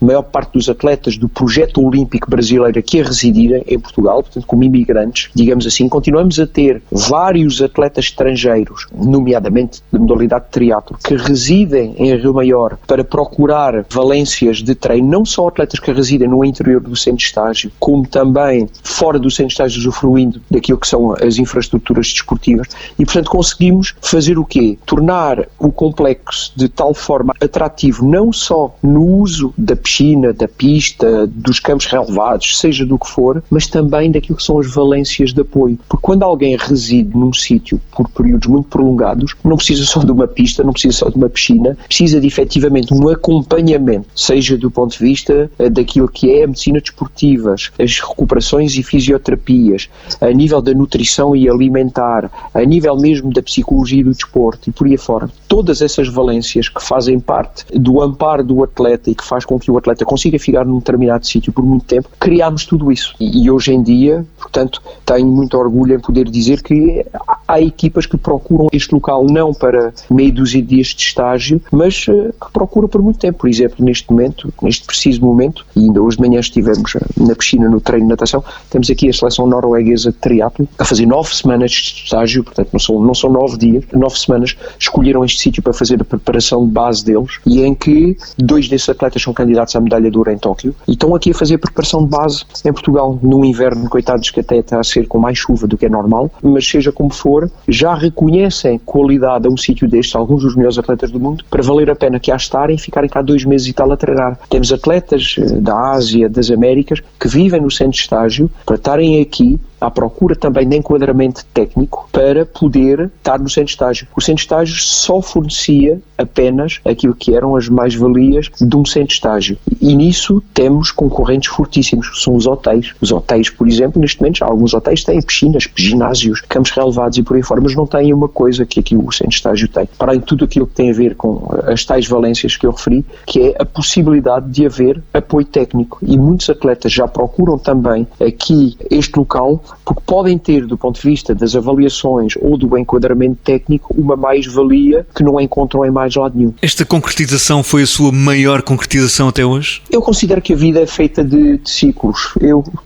maior parte dos atletas do projeto olímpico brasileiro aqui a residir em Portugal, portanto como imigrantes, digamos assim. Continuamos a ter vários atletas estrangeiros, nomeadamente de modalidade de triatlo, que residem em Rio Maior para procurar valências de treino, não só atletas que residem no interior do centro de estágio, como também fora do centro de estágio, usufruindo daquilo que são as infraestruturas desportivas. E portanto conseguimos fazer o quê? Tornar o complexo de tal forma atrativo, não só no uso da piscina, da pista, dos campos relevados, seja do que for, mas também daquilo que são as valências de apoio. Porque quando alguém reside num sítio por períodos muito prolongados, não precisa só de uma pista, não precisa só de uma piscina, precisa de efetivamente um acompanhamento, seja do ponto de vista daquilo que é medicina desportivas, as recuperações e fisioterapias, a nível da nutrição e alimentar, a nível mesmo da psicologia e do desporto e por aí afora, todas essas valências que fazem parte do amparo do atleta e que faz com que o atleta consiga ficar num determinado sítio por muito tempo, criámos tudo isso. E hoje em dia, portanto, tenho muito orgulho em poder dizer que há equipas que procuram este local não para meia dúzia de dias de estágio, mas que procuram por muito tempo. Por exemplo, neste momento, neste preciso momento, e ainda hoje de manhã estivemos na piscina no treino de natação, temos aqui a seleção norueguesa de triatlo a fazer 9 semanas de estágio, portanto não são 9 dias, 9 semanas, escolheram este sítio para fazer a preparação de base deles, e em que 2 desses atletas são candidatos à medalha de ouro em Tóquio, e estão aqui a fazer a preparação de base em Portugal, no inverno, coitados, que até está a ser com mais chuva do que é normal, mas seja como for, já reconhecem qualidade a um sítio destes, alguns dos melhores atletas do mundo, para valer a pena que estarem e ficarem cá 2 meses e tal a treinar. Temos atletas da Ásia, das Américas, que vivem no centro de estágio, para estarem aqui à procura também de enquadramento técnico para poder estar no centro de estágio. O centro de estágio só fornecia apenas aquilo que eram as mais-valias de um centro de estágio. E nisso temos concorrentes fortíssimos, que são os hotéis. Os hotéis, por exemplo, neste momento, alguns hotéis têm piscinas, ginásios, campos relevados e por aí fora, mas não têm uma coisa que aqui o centro de estágio tem. Para além de tudo aquilo que tem a ver com as tais valências que eu referi, que é a possibilidade de haver apoio técnico. E muitos atletas já procuram também aqui este local porque podem ter, do ponto de vista das avaliações ou do enquadramento técnico, uma mais-valia que não encontram em mais lado nenhum. Esta concretização foi a sua maior concretização até hoje? Eu considero que a vida é feita de ciclos.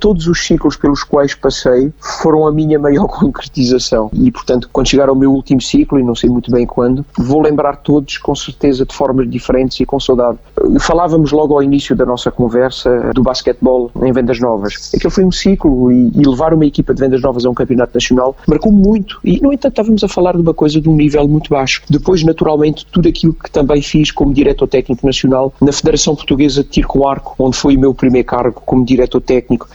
Todos os ciclos pelos quais passei foram a minha maior concretização. E, portanto, quando chegar ao meu último ciclo, e não sei muito bem quando, vou lembrar todos, com certeza, de formas diferentes e com saudade. Falávamos logo ao início da nossa conversa do basquetebol em Vendas Novas. Aquele foi um ciclo e levar uma equipa de Vendas Novas a um campeonato nacional marcou muito. E, no entanto, estávamos a falar de uma coisa de um nível muito baixo. Depois, naturalmente, tudo aquilo que também fiz como diretor técnico nacional na Federação Portuguesa de Tiro com Arco, onde foi o meu primeiro cargo como diretor técnico,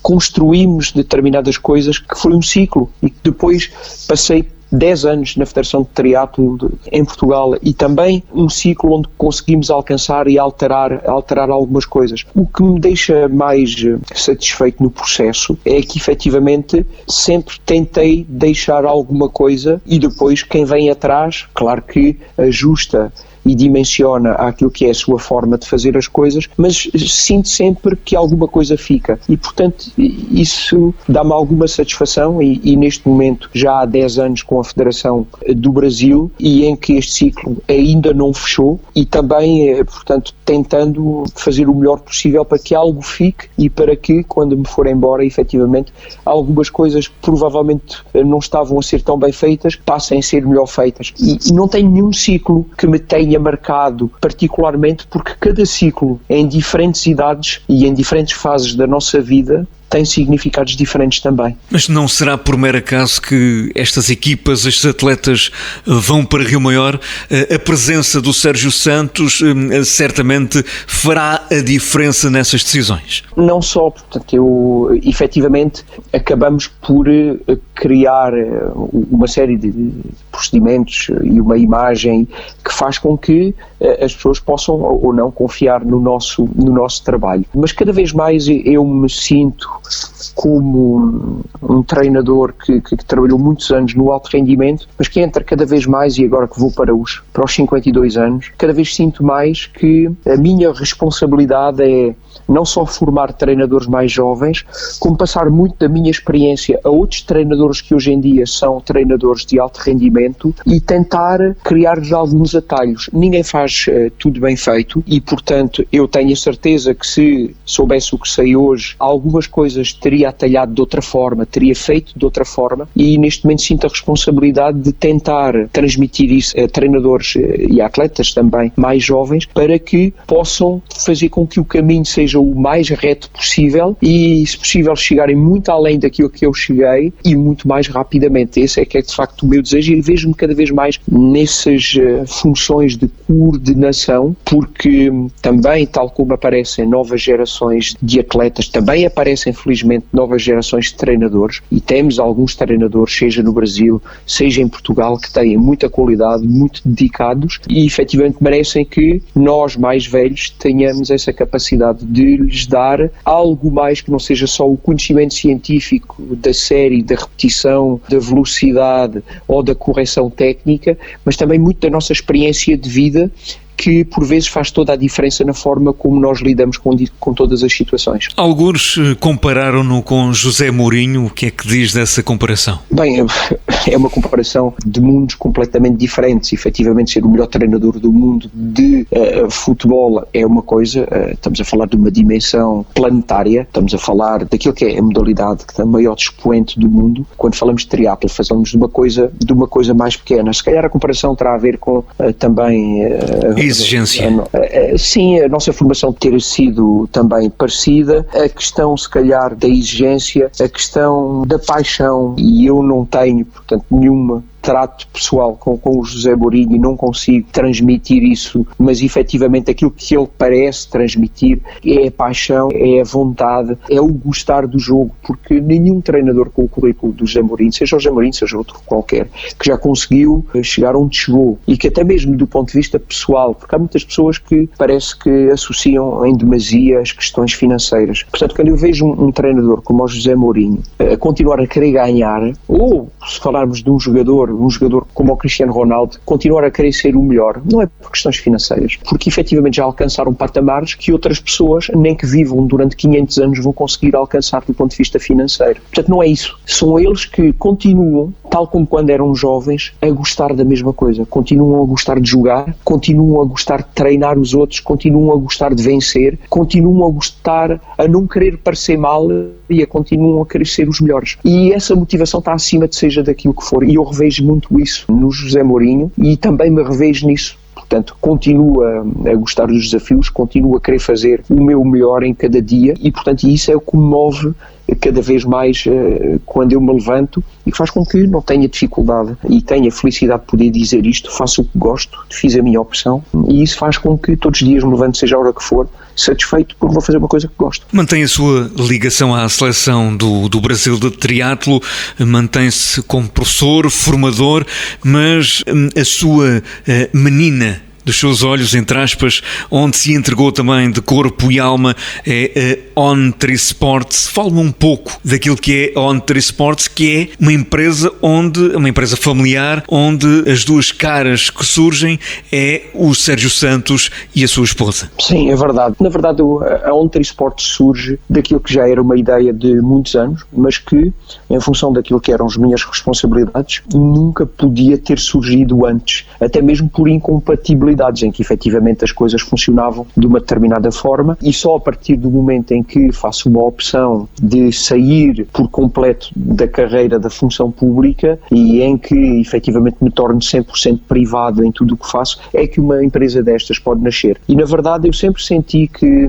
construímos determinadas coisas que foi um ciclo e que depois passei 10 anos na Federação de Triatlo em Portugal e também um ciclo onde conseguimos alcançar e alterar algumas coisas. O que me deixa mais satisfeito no processo é que efetivamente sempre tentei deixar alguma coisa e depois quem vem atrás, claro que ajusta e dimensiona aquilo que é a sua forma de fazer as coisas, mas sinto sempre que alguma coisa fica e, portanto, isso dá-me alguma satisfação e neste momento já há 10 anos com a Federação do Brasil e em que este ciclo ainda não fechou e também, portanto, tentando fazer o melhor possível para que algo fique e para que, quando me for embora, efetivamente, algumas coisas que provavelmente não estavam a ser tão bem feitas, passem a ser melhor feitas. E não tenho nenhum ciclo que me tenha marcado particularmente porque cada ciclo em diferentes idades e em diferentes fases da nossa vida tem significados diferentes também. Mas não será por mero acaso que estas equipas, estes atletas vão para Rio Maior? A presença do Sérgio Santos certamente fará a diferença nessas decisões. Não só, portanto, efetivamente acabamos por criar uma série de procedimentos e uma imagem que faz com que as pessoas possam ou não confiar no nosso trabalho. Mas cada vez mais eu me sinto como um treinador que trabalhou muitos anos no alto rendimento, mas que entra cada vez mais, e agora que vou para os 52 anos, cada vez sinto mais que a minha responsabilidade é não só formar treinadores mais jovens, como passar muito da minha experiência a outros treinadores que hoje em dia são treinadores de alto rendimento e tentar criar-lhes alguns atalhos. Ninguém faz tudo bem feito e, portanto, eu tenho a certeza que se soubesse o que sei hoje, algumas coisas teria atalhado de outra forma, teria feito de outra forma e neste momento sinto a responsabilidade de tentar transmitir isso a treinadores e a atletas também mais jovens para que possam fazer com que o caminho seja o mais reto possível e, se possível, chegarem muito além daquilo que eu cheguei e muito mais rapidamente. Esse é que é de facto o meu desejo e vejo-me cada vez mais nessas funções de coordenação, porque também, tal como aparecem novas gerações de atletas, também aparecem infelizmente, novas gerações de treinadores, e temos alguns treinadores, seja no Brasil, seja em Portugal, que têm muita qualidade, muito dedicados, e efetivamente merecem que nós, mais velhos, tenhamos essa capacidade de lhes dar algo mais que não seja só o conhecimento científico da série, da repetição, da velocidade ou da correção técnica, mas também muito da nossa experiência de vida, que por vezes faz toda a diferença na forma como nós lidamos com todas as situações. Alguns compararam-no com José Mourinho. O que é que diz dessa comparação? Bem, é uma comparação de mundos completamente diferentes. Efetivamente, ser o melhor treinador do mundo de futebol é uma coisa, estamos a falar de uma dimensão planetária, estamos a falar daquilo que é a modalidade que tem o maior expoente do mundo. Quando falamos de triatlo, falamos de uma coisa mais pequena. Se calhar a comparação terá a ver com também exigência. Sim, a nossa formação ter sido também parecida, a questão se calhar da exigência, a questão da paixão, e eu não tenho, portanto, nenhuma trato pessoal com o José Mourinho e não consigo transmitir isso, mas efetivamente aquilo que ele parece transmitir é a paixão, é a vontade, é o gostar do jogo, porque nenhum treinador com o currículo do José Mourinho, seja o José Mourinho, seja outro qualquer, que já conseguiu chegar onde chegou, e que até mesmo do ponto de vista pessoal, porque há muitas pessoas que parece que associam em demasia as questões financeiras. Portanto, quando eu vejo um treinador como o José Mourinho a continuar a querer ganhar, ou se falarmos de um jogador como o Cristiano Ronaldo, continuar a querer ser o melhor, não é por questões financeiras, porque efetivamente já alcançaram patamares que outras pessoas, nem que vivam durante 500 anos, vão conseguir alcançar do ponto de vista financeiro. Portanto, não é isso. São eles que continuam, tal como quando eram jovens, a gostar da mesma coisa. Continuam a gostar de jogar, continuam a gostar de treinar os outros, continuam a gostar de vencer, continuam a gostar a não querer parecer mal e continuam a querer ser os melhores. E essa motivação está acima de seja daquilo que for. E eu revejo muito isso no José Mourinho e também me revejo nisso. Portanto, continuo a gostar dos desafios, continuo a querer fazer o meu melhor em cada dia e, portanto, isso é o que me move cada vez mais quando eu me levanto e que faz com que não tenha dificuldade e tenha felicidade de poder dizer isto, faço o que gosto, fiz a minha opção, e isso faz com que todos os dias me levante, seja a hora que for, satisfeito porque vou fazer uma coisa que gosto. Mantém a sua ligação à seleção do Brasil de triatlo, mantém-se como professor, formador, mas a sua menina dos seus olhos, entre aspas, onde se entregou também de corpo e alma, é a On3 Sports. Fala-me um pouco daquilo que é a On3 Sports, que é uma empresa familiar, onde as duas caras que surgem é o Sérgio Santos e a sua esposa. Sim, é verdade. Na verdade, a On3 Sports surge daquilo que já era uma ideia de muitos anos, mas que, em função daquilo que eram as minhas responsabilidades, nunca podia ter surgido antes, até mesmo por incompatibilidade em que efetivamente as coisas funcionavam de uma determinada forma, e só a partir do momento em que faço uma opção de sair por completo da carreira da função pública e em que efetivamente me torno 100% privado em tudo o que faço, é que uma empresa destas pode nascer. E na verdade eu sempre senti que,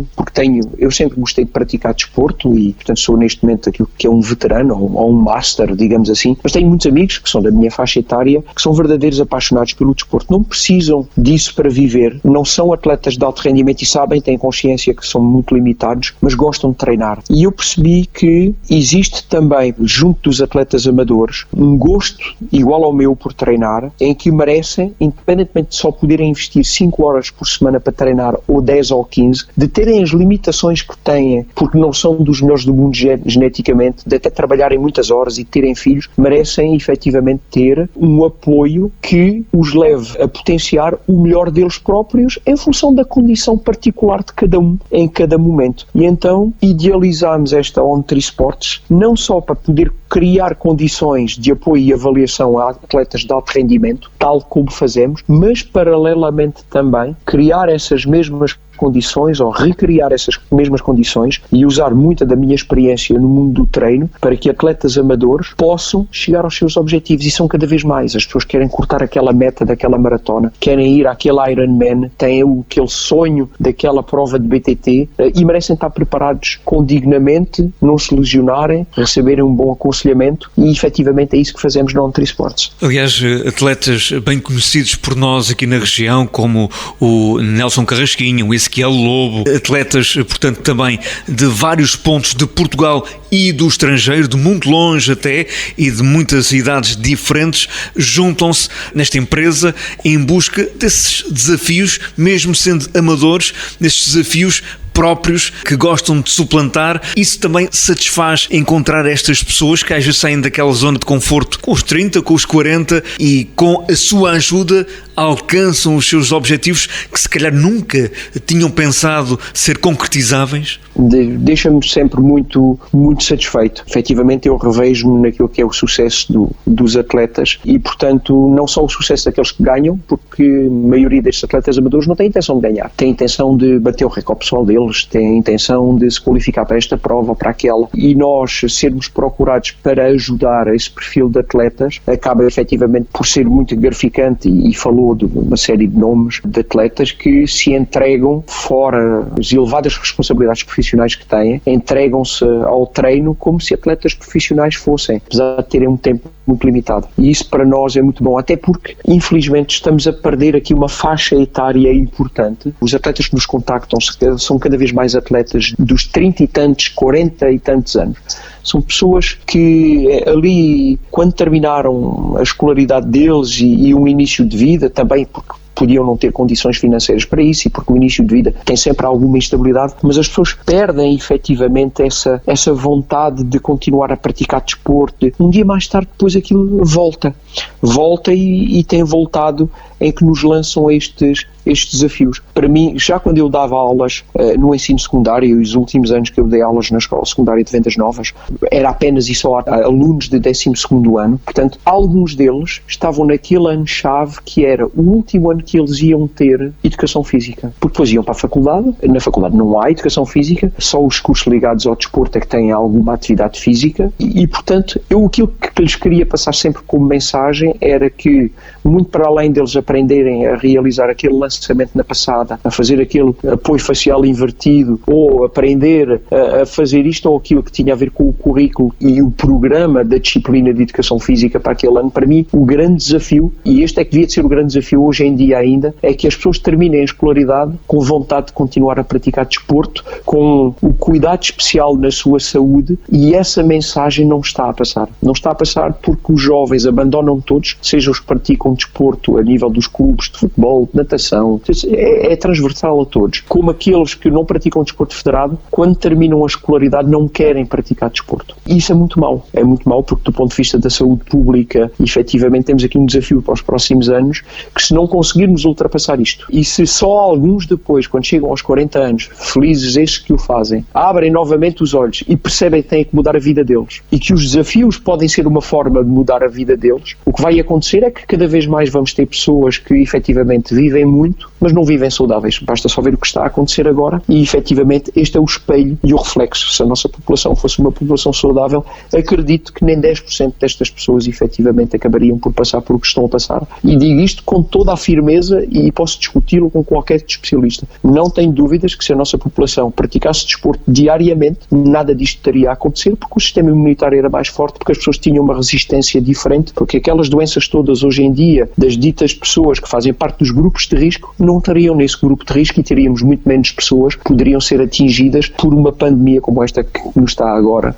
eu sempre gostei de praticar desporto e portanto sou neste momento aquilo que é um veterano ou um master, digamos assim, mas tenho muitos amigos que são da minha faixa etária, que são verdadeiros apaixonados pelo desporto, não precisam disso para viver, não são atletas de alto rendimento e sabem, têm consciência que são muito limitados, mas gostam de treinar. E eu percebi que existe também, junto dos atletas amadores, um gosto igual ao meu por treinar, em que merecem, independentemente de só poderem investir 5 horas por semana para treinar, ou 10 ou 15, de terem as limitações que têm, porque não são dos melhores do mundo geneticamente, de até trabalharem muitas horas e terem filhos, merecem efetivamente ter um apoio que os leve a potenciar o melhor deles próprios em função da condição particular de cada um em cada momento. E então idealizámos esta On3 Sports não só para poder criar condições de apoio e avaliação a atletas de alto rendimento, tal como fazemos, mas paralelamente também criar essas mesmas condições ou recriar essas mesmas condições e usar muita da minha experiência no mundo do treino para que atletas amadores possam chegar aos seus objetivos, e são cada vez mais. As pessoas querem cortar aquela meta daquela maratona, querem ir àquele Ironman, têm aquele sonho daquela prova de BTT e merecem estar preparados dignamente, não se lesionarem, receberem um bom aconselhamento, e efetivamente é isso que fazemos na On3 Sports. Aliás, atletas bem conhecidos por nós aqui na região, como o Nelson Carrasquinha, o Ezequiel Lobo, atletas, portanto, também de vários pontos de Portugal e do estrangeiro, de muito longe até, e de muitas idades diferentes, juntam-se nesta empresa em busca desses desafios, mesmo sendo amadores, desses desafios próprios que gostam de suplantar. Isso também satisfaz encontrar estas pessoas que às vezes saem daquela zona de conforto com os 30, com os 40 e com a sua ajuda alcançam os seus objetivos que se calhar nunca tinham pensado ser concretizáveis? Deixa-me sempre muito satisfeito. Efetivamente eu revejo-me naquilo que é o sucesso dos atletas e, portanto, não só o sucesso daqueles que ganham, porque a maioria destes atletas amadores não tem intenção de ganhar, tem intenção de bater o recorde pessoal deles, tem a intenção de se qualificar para esta prova ou para aquela, e nós sermos procurados para ajudar esse perfil de atletas acaba efetivamente por ser muito gratificante e falou de uma série de nomes de atletas que se entregam fora as elevadas responsabilidades profissionais que têm, entregam-se ao treino como se atletas profissionais fossem, apesar de terem um tempo muito limitado. E isso para nós é muito bom, até porque infelizmente estamos a perder aqui uma faixa etária importante. Os atletas que nos contactam são cada vez mais atletas dos 30 e tantos, 40 e tantos anos. São pessoas que ali, quando terminaram a escolaridade deles e um início de vida, também porque podiam não ter condições financeiras para isso e porque o início de vida tem sempre alguma instabilidade, mas as pessoas perdem efetivamente essa vontade de continuar a praticar desporto. Um dia mais tarde depois aquilo volta e tem voltado em que nos lançam estes desafios. Para mim, já quando eu dava aulas no ensino secundário, e os últimos anos que eu dei aulas na Escola Secundária de Vendas Novas, era apenas e só alunos de 12º ano, portanto, alguns deles estavam naquele ano-chave que era o último ano que eles iam ter educação física, porque depois iam para a faculdade. Na faculdade não há educação física, só os cursos ligados ao desporto é que têm alguma atividade física e portanto, aquilo que lhes queria passar sempre como mensagem era que, muito para além deles aprenderem a realizar aquele lançamento na passada, a fazer aquele apoio facial invertido, ou aprender a fazer isto ou aquilo que tinha a ver com o currículo e o programa da disciplina de educação física para aquele ano, para mim, o grande desafio, e este é que devia de ser o grande desafio hoje em dia ainda, é que as pessoas terminem a escolaridade com vontade de continuar a praticar desporto, com o cuidado especial na sua saúde, e essa mensagem não está a passar. Não está a passar porque os jovens abandonam todos, seja os que praticam desporto a nível dos clubes de futebol, de natação, é transversal a todos. Como aqueles que não praticam desporto federado, quando terminam a escolaridade não querem praticar desporto. E isso é muito mau. É muito mau porque do ponto de vista da saúde pública, efetivamente temos aqui um desafio para os próximos anos, que se não conseguirmos ultrapassar isto, e se só alguns depois, quando chegam aos 40 anos, felizes estes que o fazem, abrem novamente os olhos e percebem que têm que mudar a vida deles, e que os desafios podem ser uma forma de mudar a vida deles, o que vai acontecer é que cada vez mais vamos ter pessoas que efetivamente vivem muito, mas não vivem saudáveis. Basta só ver o que está a acontecer agora e efetivamente este é o espelho e o reflexo. Se a nossa população fosse uma população saudável, acredito que nem 10% destas pessoas efetivamente acabariam por passar por o que estão a passar. E digo isto com toda a firmeza e posso discuti-lo com qualquer especialista. Não tenho dúvidas que se a nossa população praticasse desporto diariamente, nada disto estaria a acontecer, porque o sistema imunitário era mais forte, porque as pessoas tinham uma resistência diferente, porque aquelas doenças todas hoje em dia, das ditas pessoas que fazem parte dos grupos de risco, não estariam nesse grupo de risco e teríamos muito menos pessoas que poderiam ser atingidas por uma pandemia como esta que nos está agora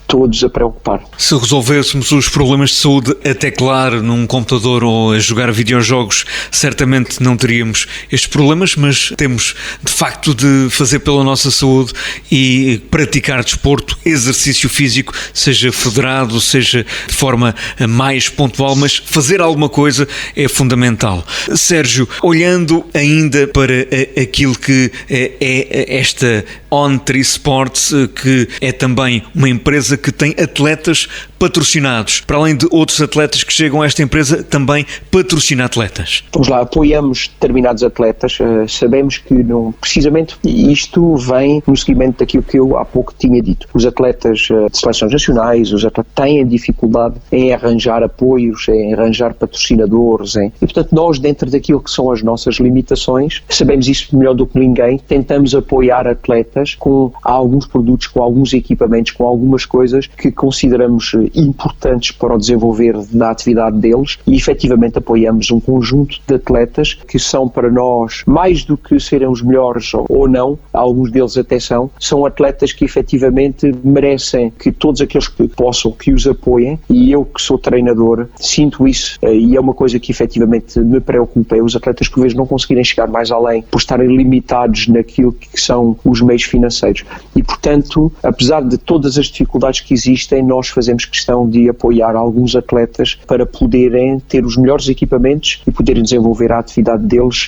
todos a preocupar. Se resolvêssemos os problemas de saúde a teclar num computador ou a jogar videojogos, certamente não teríamos estes problemas, mas temos de facto de fazer pela nossa saúde e praticar desporto, exercício físico, seja federado, seja de forma mais pontual, mas fazer alguma coisa é fundamental. Sérgio, olhando ainda para aquilo que é esta On3 Sports, que é também uma empresa que tem atletas patrocinados. Para além de outros atletas que chegam a esta empresa, também patrocina atletas. Vamos lá, apoiamos determinados atletas. Sabemos que não, precisamente isto vem no seguimento daquilo que eu há pouco tinha dito. Os atletas de seleções nacionais, os atletas têm dificuldade em arranjar apoios, em arranjar patrocinadores. E, portanto, nós, dentro daquilo que são as nossas limitações, sabemos isso melhor do que ninguém, tentamos apoiar atletas com alguns produtos, com alguns equipamentos, com algumas coisas que consideramos importantes para o desenvolver da atividade deles e efetivamente apoiamos um conjunto de atletas que são para nós, mais do que serem os melhores ou não, alguns deles até são atletas que efetivamente merecem que todos aqueles que possam, que os apoiem, e eu que sou treinador sinto isso e é uma coisa que efetivamente me preocupa, é os atletas que por vezes não conseguirem chegar mais além por estarem limitados naquilo que são os meios financeiros e portanto, apesar de todas as dificuldades que existem, nós fazemos questão de apoiar alguns atletas para poderem ter os melhores equipamentos e poderem desenvolver a atividade deles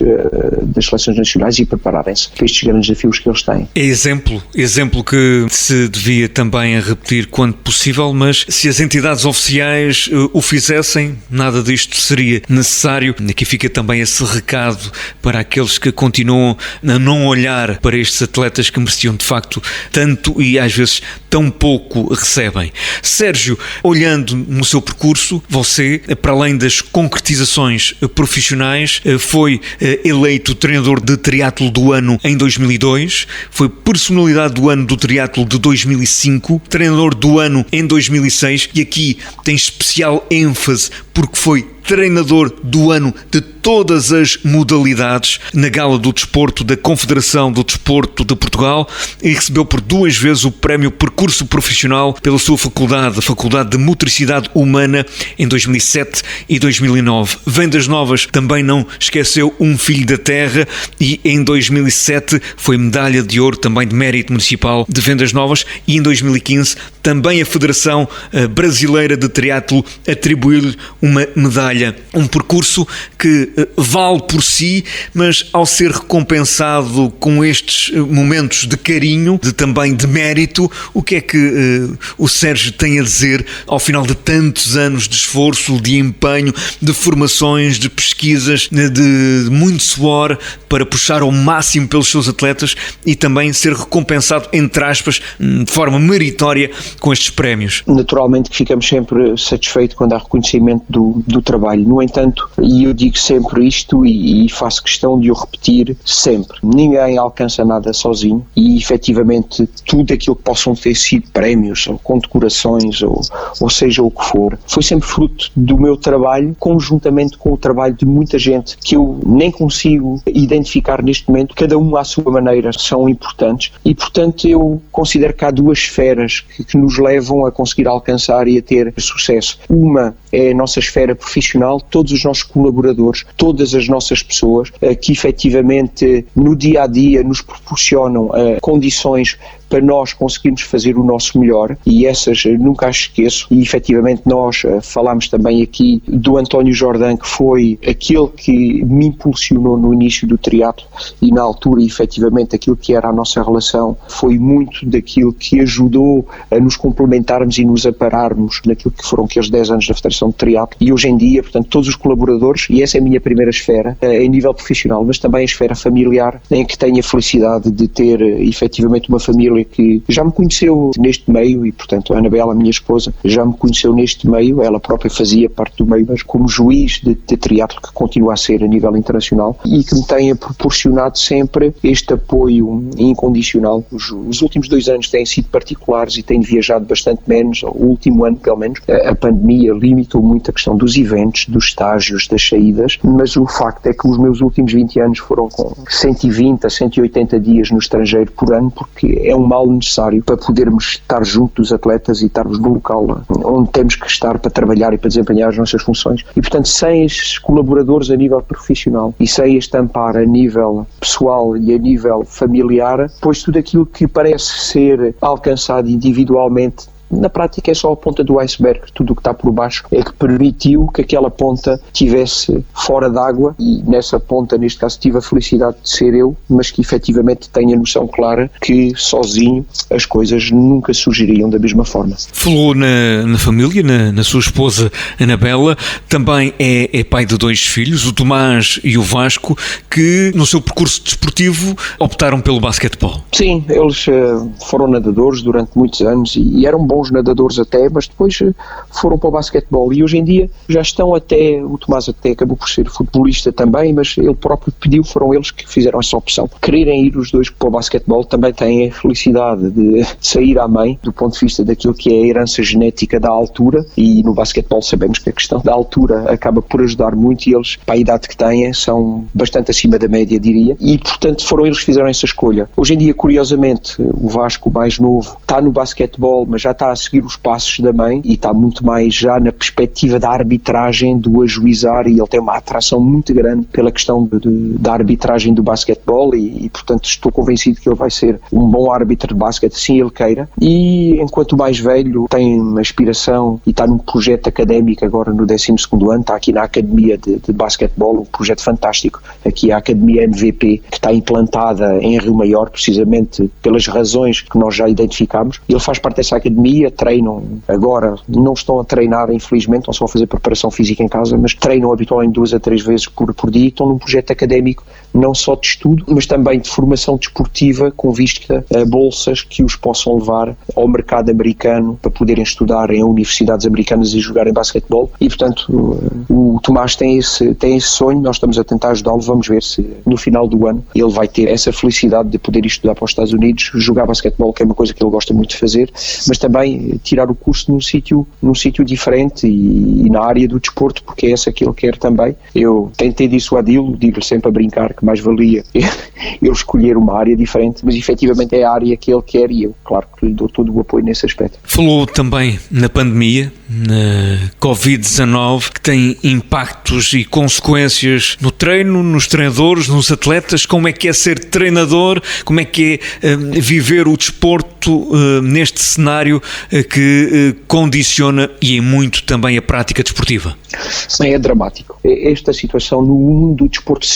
das seleções nacionais e prepararem-se para estes grandes desafios que eles têm. É exemplo que se devia também repetir quando possível, mas se as entidades oficiais o fizessem, nada disto seria necessário. Aqui fica também esse recado para aqueles que continuam a não olhar para estes atletas que mereciam de facto tanto e às vezes tão pouco recebem. Sérgio, olhando no seu percurso, você, para além das concretizações profissionais, foi eleito treinador de triatlo do ano em 2002, foi personalidade do ano do triatlo de 2005, treinador do ano em 2006 e aqui tem especial ênfase porque foi treinador do ano de todas as modalidades na Gala do Desporto da Confederação do Desporto de Portugal e recebeu por 2 vezes o prémio Percurso Profissional pela sua faculdade, a Faculdade de Motricidade Humana, em 2007 e 2009. Vendas Novas também não esqueceu Um Filho da Terra e em 2007 foi medalha de ouro também de mérito municipal de Vendas Novas e em 2015 também a Federação Brasileira de Triatlo atribuiu-lhe uma medalha. Um percurso que vale por si, mas ao ser recompensado com estes momentos de carinho, também de mérito, o que é que o Sérgio tem a dizer ao final de tantos anos de esforço, de empenho, de formações, de pesquisas, de muito suor para puxar ao máximo pelos seus atletas e também ser recompensado, entre aspas, de forma meritória com estes prémios? Naturalmente que ficamos sempre satisfeitos quando há reconhecimento do trabalho. No entanto, e eu digo sempre isto e faço questão de o repetir sempre, ninguém alcança nada sozinho e efetivamente tudo aquilo que possam ter sido prémios ou condecorações ou seja o que for, foi sempre fruto do meu trabalho conjuntamente com o trabalho de muita gente que eu nem consigo identificar neste momento, cada um à sua maneira são importantes e portanto eu considero que há 2 esferas que nos levam a conseguir alcançar e a ter sucesso. Uma é a nossa esfera profissional, todos os nossos colaboradores, todas as nossas pessoas que efetivamente no dia a dia nos proporcionam condições para nós conseguirmos fazer o nosso melhor e essas nunca as esqueço e efetivamente nós falámos também aqui do António Jordan, que foi aquele que me impulsionou no início do triatlo e na altura efetivamente aquilo que era a nossa relação foi muito daquilo que ajudou a nos complementarmos e nos apararmos naquilo que foram aqueles 10 anos da Federação de Triatlo e hoje em dia, portanto, todos os colaboradores, e essa é a minha primeira esfera, em nível profissional, mas também a esfera familiar, em que tenho a felicidade de ter efetivamente uma família que já me conheceu neste meio e, portanto, a Anabela, a minha esposa, já me conheceu neste meio, ela própria fazia parte do meio, mas como juiz de triatlo, que continua a ser a nível internacional, e que me tenha proporcionado sempre este apoio incondicional. Os últimos 2 anos têm sido particulares e tenho viajado bastante menos, o último ano pelo menos, a pandemia limitou muito a questão dos eventos, dos estágios, das saídas, mas o facto é que os meus últimos 20 anos foram com 120 a 180 dias no estrangeiro por ano, porque é um mal necessário para podermos estar junto dos atletas e estarmos no local onde temos que estar para trabalhar e para desempenhar as nossas funções. E, portanto, sem estes colaboradores a nível profissional e sem este amparo a nível pessoal e a nível familiar, pois tudo aquilo que parece ser alcançado individualmente na prática é só a ponta do iceberg, tudo o que está por baixo é que permitiu que aquela ponta estivesse fora d'água e nessa ponta, neste caso, tive a felicidade de ser eu, mas que efetivamente tenho a noção clara que sozinho as coisas nunca surgiriam da mesma forma. Falou na família, na sua esposa Anabela, também é pai de 2 filhos, o Tomás e o Vasco, que no seu percurso desportivo optaram pelo basquetebol. Sim, eles foram nadadores durante muitos anos e eram bons bons nadadores até, mas depois foram para o basquetebol e hoje em dia já estão até, o Tomás até acabou por ser futebolista também, mas ele próprio pediu, foram eles que fizeram essa opção. Quererem ir os dois para o basquetebol, também têm a felicidade de sair à mãe, do ponto de vista daquilo que é a herança genética da altura, e no basquetebol sabemos que a questão da altura acaba por ajudar muito e eles, para a idade que têm, são bastante acima da média, diria, e portanto foram eles que fizeram essa escolha. Hoje em dia, curiosamente, o Vasco, o mais novo, está no basquetebol, mas já está a seguir os passos da mãe e está muito mais já na perspectiva da arbitragem, do ajuizar, e ele tem uma atração muito grande pela questão da arbitragem do basquetebol e portanto estou convencido que ele vai ser um bom árbitro de basquete, assim ele queira. E enquanto o mais velho tem uma aspiração e está num projeto académico agora no 12º ano, está aqui na Academia de Basquetebol, um projeto fantástico, aqui a Academia MVP, que está implantada em Rio Maior, precisamente pelas razões que nós já identificámos. Ele faz parte dessa academia, treinam agora, não estão a treinar infelizmente, não estão a fazer preparação física em casa, mas treinam habitualmente 2 a 3 vezes por dia, estão num projeto académico não só de estudo, mas também de formação desportiva com vista a bolsas que os possam levar ao mercado americano para poderem estudar em universidades americanas e jogarem basquetebol. E portanto o Tomás tem esse sonho, nós estamos a tentar ajudá-lo, vamos ver se no final do ano ele vai ter essa felicidade de poder ir estudar para os Estados Unidos, jogar basquetebol, que é uma coisa que ele gosta muito de fazer, mas também tirar o curso num sítio diferente e na área do desporto, porque é essa que ele quer também. Eu tentei dissuadi-lo, digo-lhe sempre a brincar que mais valia eu escolher uma área diferente, mas efetivamente é a área que ele quer e eu, claro, que lhe dou todo o apoio nesse aspecto. Falou também na pandemia, na Covid-19, que tem impactos e consequências no treino, nos treinadores, nos atletas. Como é que é ser treinador? Como é que é viver o desporto neste cenário que condiciona e em muito também a prática desportiva? É dramático. Esta situação no mundo do desporto,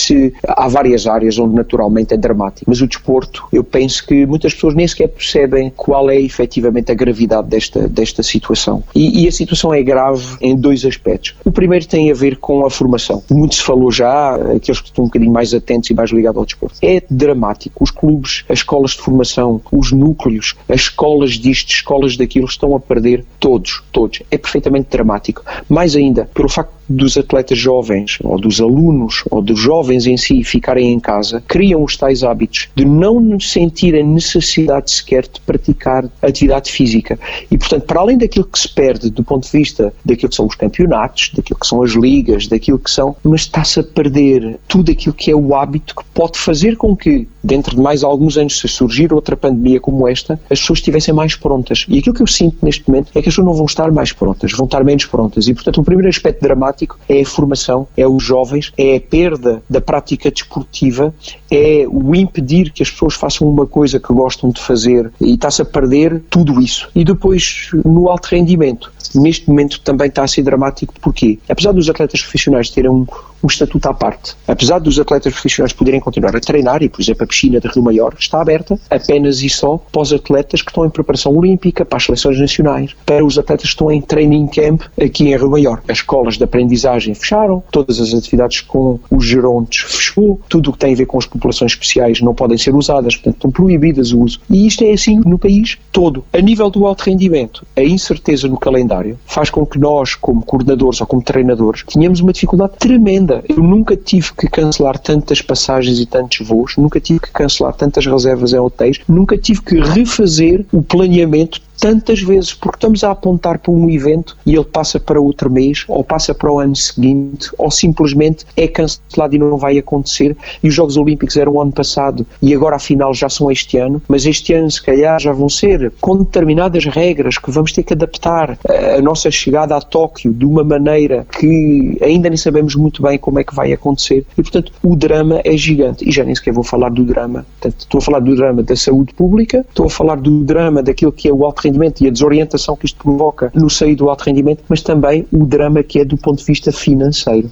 há várias áreas onde naturalmente é dramático, mas o desporto, eu penso que muitas pessoas nem sequer percebem qual é efetivamente a gravidade desta situação. E a situação é grave em 2 aspectos. O primeiro tem a ver com a formação. Muito se falou já, aqueles que estão um bocadinho mais atentos e mais ligados ao desporto. É dramático. Os clubes, as escolas de formação, os núcleos, as escolas disto, escolas daquilo, estão a perder todos. É perfeitamente dramático. Mais ainda, pelo facto dos atletas jovens, ou dos alunos, ou dos jovens em si ficarem em casa, criam os tais hábitos de não sentirem necessidade sequer de praticar atividade física. E, portanto, para além daquilo que se perde do ponto de vista daquilo que são os campeonatos, daquilo que são as ligas, daquilo que são, mas está-se a perder tudo aquilo que é o hábito que pode fazer com que, dentro de mais alguns anos, se surgir outra pandemia como esta, as pessoas estivessem mais prontas. E aquilo que eu sinto neste momento é que as pessoas não vão estar mais prontas, vão estar menos prontas. E, portanto, o primeiro aspecto dramático é a formação, é os jovens, é a perda da prática desportiva, é o impedir que as pessoas façam uma coisa que gostam de fazer e está-se a perder tudo isso. E depois, no alto rendimento, neste momento também está a ser dramático. Porquê? Apesar dos atletas profissionais terem um estatuto à parte, apesar dos atletas profissionais poderem continuar a treinar, e por exemplo a piscina de Rio Maior está aberta apenas e só para os atletas que estão em preparação olímpica, para as seleções nacionais, para os atletas que estão em training camp aqui em Rio Maior. As escolas de aprendizagem fecharam, todas as atividades com os gerontes fechou, tudo o que tem a ver com as populações especiais não podem ser usadas, portanto estão proibidas o uso. E isto é assim no país todo. A nível do alto rendimento, a incerteza no calendário faz com que nós, como coordenadores ou como treinadores, tenhamos uma dificuldade tremenda. Eu nunca tive que cancelar tantas passagens e tantos voos, nunca tive que cancelar tantas reservas em hotéis, nunca tive que refazer o planeamento tantas vezes, porque estamos a apontar para um evento e ele passa para outro mês, ou passa para o ano seguinte, ou simplesmente é cancelado e não vai acontecer. E os Jogos Olímpicos eram o ano passado e agora afinal já são este ano, mas este ano se calhar já vão ser com determinadas regras que vamos ter que adaptar a nossa chegada a Tóquio de uma maneira que ainda nem sabemos muito bem como é que vai acontecer. E portanto o drama é gigante, e já nem sequer vou falar do drama, portanto, estou a falar do drama da saúde pública, estou a falar do drama daquilo que é o alto rendimento e a desorientação que isto provoca no seio do alto rendimento, mas também o drama que é do ponto de vista financeiro.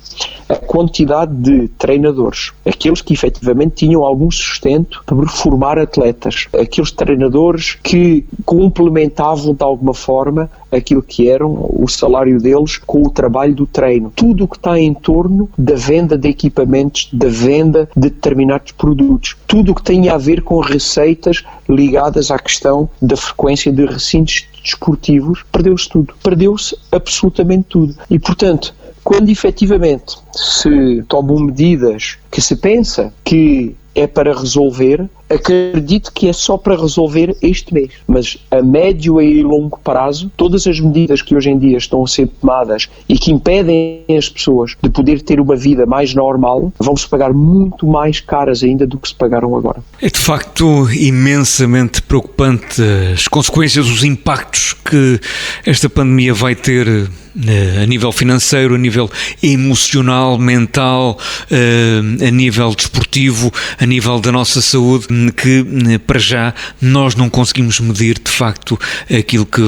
A quantidade de treinadores, aqueles que efetivamente tinham algum sustento para formar atletas, aqueles treinadores que complementavam de alguma forma aquilo que eram o salário deles com o trabalho do treino. Tudo o que está em torno da venda de equipamentos, da venda de determinados produtos. Tudo o que tem a ver com receitas ligadas à questão da frequência de recintos desportivos, perdeu-se tudo. Perdeu-se absolutamente tudo. E, portanto, quando efetivamente se tomam medidas que se pensa que é para resolver, acredito que é só para resolver este mês, mas a médio e longo prazo, todas as medidas que hoje em dia estão a ser tomadas e que impedem as pessoas de poder ter uma vida mais normal, vão-se pagar muito mais caras ainda do que se pagaram agora. É de facto imensamente preocupante as consequências, os impactos que esta pandemia vai ter a nível financeiro, a nível emocional, mental, a nível desportivo, a nível da nossa saúde, que para já nós não conseguimos medir de facto aquilo que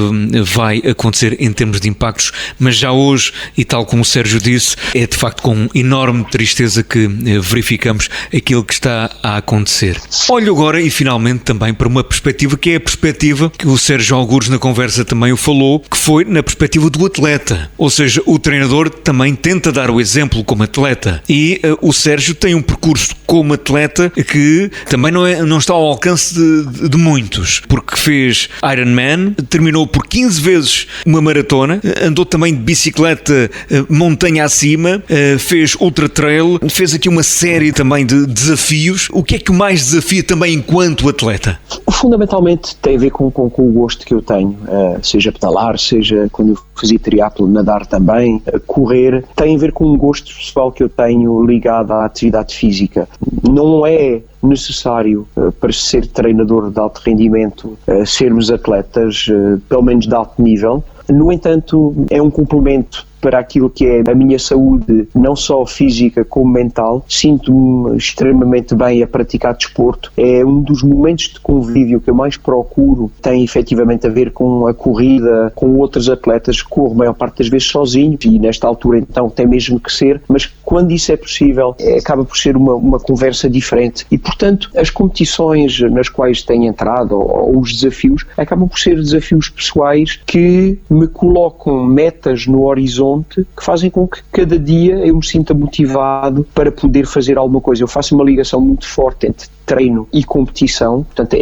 vai acontecer em termos de impactos, mas já hoje, e tal como o Sérgio disse, é de facto com enorme tristeza que verificamos aquilo que está a acontecer. Olho agora e finalmente também para uma perspectiva que é a perspectiva que o Sérgio Algures na conversa também o falou, que foi na perspectiva do atleta. Ou seja, o treinador também tenta dar o exemplo como atleta e o Sérgio tem um percurso como atleta que também não está ao alcance de muitos, porque fez Ironman, terminou por 15 vezes uma maratona, andou também de bicicleta montanha acima, fez ultra trail, fez aqui uma série também de desafios. O que é que o mais desafia também enquanto atleta? Fundamentalmente tem a ver com o gosto que eu tenho, seja pedalar, seja quando eu fazia triatlo, nadar também, correr, tem a ver com um gosto pessoal que eu tenho ligado à atividade física. Não é necessário para ser treinador de alto rendimento sermos atletas, pelo menos de alto nível. No entanto, é um complemento para aquilo que é a minha saúde, não só física como mental. Sinto-me extremamente bem a praticar desporto. É um dos momentos de convívio que eu mais procuro. Tem efetivamente a ver com a corrida, com outros atletas. Corro a maior parte das vezes sozinho e nesta altura então tem mesmo que ser, mas quando isso é possível acaba por ser uma conversa diferente e portanto as competições nas quais tenho entrado ou os desafios acabam por ser desafios pessoais que me colocam metas no horizonte que fazem com que cada dia eu me sinta motivado para poder fazer alguma coisa. Eu faço uma ligação muito forte entre treino e competição, portanto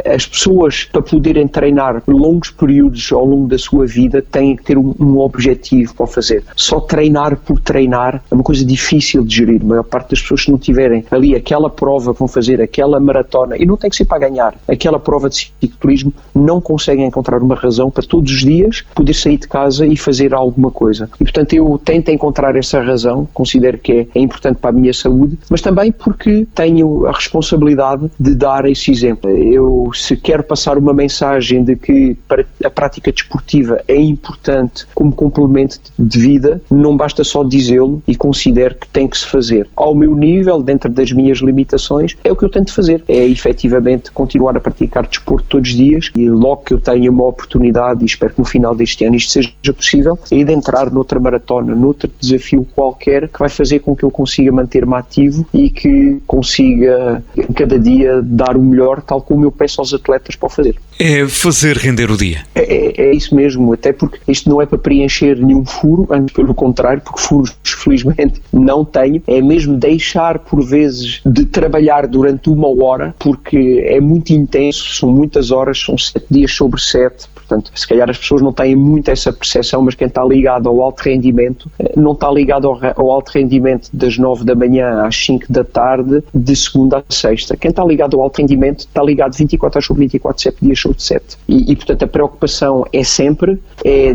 as pessoas para poderem treinar longos períodos ao longo da sua vida têm que ter um objetivo para fazer. Só treinar por treinar é uma coisa difícil de gerir. A maior parte das pessoas, se não tiverem ali aquela prova que vão fazer, aquela maratona, e não tem que ser para ganhar, aquela prova de ciclismo, não conseguem encontrar uma razão para todos os dias poder sair de casa e fazer alguma coisa. E portanto eu tento encontrar essa razão, considero que é importante para a minha saúde, mas também porque tenho a responsabilidade de dar esse exemplo. Eu, se quero passar uma mensagem de que a prática desportiva é importante como complemento de vida, não basta só dizê-lo e considero que tem que se fazer. Ao meu nível, dentro das minhas limitações, é o que eu tento fazer. É efetivamente continuar a praticar desporto todos os dias e logo que eu tenha uma oportunidade, e espero que no final deste ano isto seja possível, é de entrar noutra maratona, noutro desafio qualquer que vai fazer com que eu consiga manter-me ativo e que consiga cada dia dar o melhor, tal como eu peço aos atletas para o fazer. É fazer render o dia. É isso mesmo, até porque isto não é para preencher nenhum furo, antes pelo contrário, porque furos felizmente não tenho, é mesmo deixar por vezes de trabalhar durante 1 hora, porque é muito intenso, são muitas horas, são 7 dias sobre 7, portanto, se calhar as pessoas não têm muito essa percepção, mas quem está ligado ao alto rendimento, não está ligado ao alto rendimento das 9 da manhã às 5 da tarde, de segunda a sexta. Quem está ligado ao alto rendimento está ligado 24 horas sobre 24, 7 dias sobre 7. E portanto, a preocupação é sempre,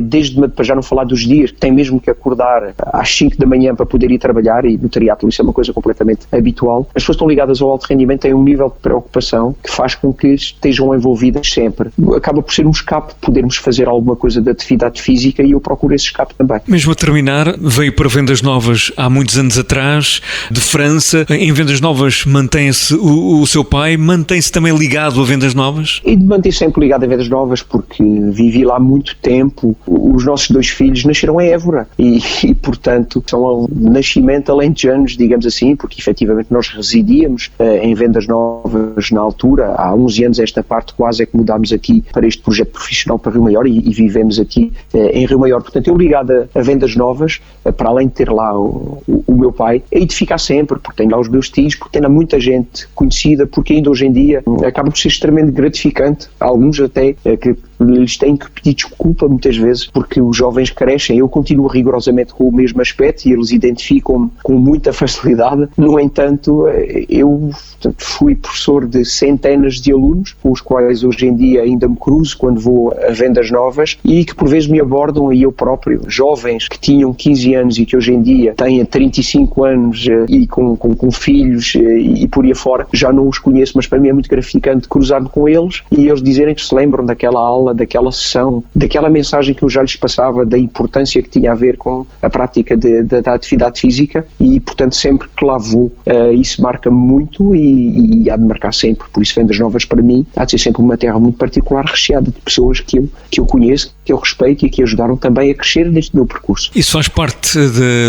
desde, para já não falar dos dias, que tem mesmo que acordar às 5 da manhã para poder ir trabalhar, e no triatlo isso é uma coisa completamente habitual. As pessoas estão ligadas ao alto rendimento, têm um nível de preocupação que faz com que estejam envolvidas sempre. Acaba por ser um escape podermos fazer alguma coisa de atividade física e eu procuro esse escape também. Mesmo a terminar, veio para Vendas Novas há muitos anos atrás, de França. Em Vendas Novas mantém-se o seu pai, mantém-se também ligado a Vendas Novas? E de manter sempre ligado a Vendas Novas porque vivi lá muito tempo. Os nossos 2 filhos nasceram em Évora e portanto são nascimento alentejanos, digamos assim, porque efetivamente nós residíamos em Vendas Novas na altura. Há 11 anos esta parte quase é que mudámos aqui para este projeto profissional Funchal para Rio Maior e vivemos aqui em Rio Maior. Portanto, eu ligado a vendas novas, para além de ter lá o meu pai, hei de ficar sempre, porque tenho lá os meus tios, porque tenho lá muita gente conhecida, porque ainda hoje em dia acaba por ser extremamente gratificante, alguns até que lhes têm que pedir desculpa muitas vezes, porque os jovens crescem. Eu continuo rigorosamente com o mesmo aspecto e eles identificam-me com muita facilidade. No entanto, eu fui professor de centenas de alunos, com os quais hoje em dia ainda me cruzo quando vou a vendas novas e que por vezes me abordam, e eu próprio, jovens que tinham 15 anos e que hoje em dia têm 35 anos e com filhos e por aí afora, já não os conheço, mas para mim é muito gratificante cruzar-me com eles e eles dizerem que se lembram daquela aula, daquela sessão, daquela mensagem que eu já lhes passava, da importância que tinha a ver com a prática da atividade física e, portanto, sempre que lá vou, isso marca-me muito e há de marcar sempre. Por isso, Vendas Novas, para mim, há de ser sempre uma terra muito particular, recheada de pessoas que eu conheço, que eu respeito e que ajudaram também a crescer neste meu percurso. Isso faz parte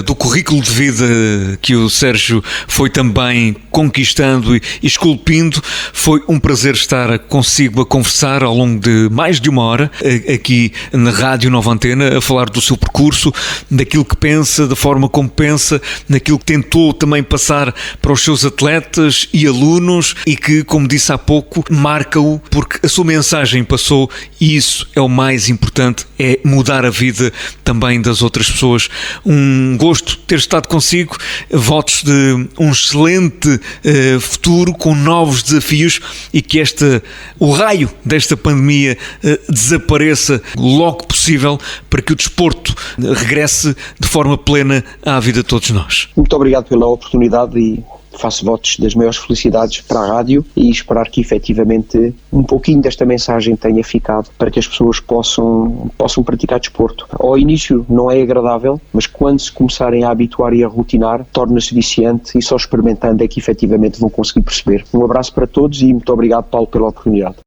do currículo de vida que o Sérgio foi também conquistando e esculpindo. Foi um prazer estar consigo a conversar ao longo de mais de uma hora aqui na Rádio Nova Antena, a falar do seu percurso, daquilo que pensa, da forma como pensa, naquilo que tentou também passar para os seus atletas e alunos e que, como disse há pouco, marca-o porque a sua mensagem passou e isso é o mais importante, é mudar a vida também das outras pessoas. Um gosto ter estado consigo, votos de um excelente futuro com novos desafios e que o raio desta pandemia desapareça logo possível para que o desporto regresse de forma plena à vida de todos nós. Muito obrigado pela oportunidade e faço votos das maiores felicidades para a rádio e esperar que efetivamente um pouquinho desta mensagem tenha ficado para que as pessoas possam praticar desporto. Ao início não é agradável, mas quando se começarem a habituar e a rotinar, torna-se viciante e só experimentando é que efetivamente vão conseguir perceber. Um abraço para todos e muito obrigado, Paulo, pela oportunidade.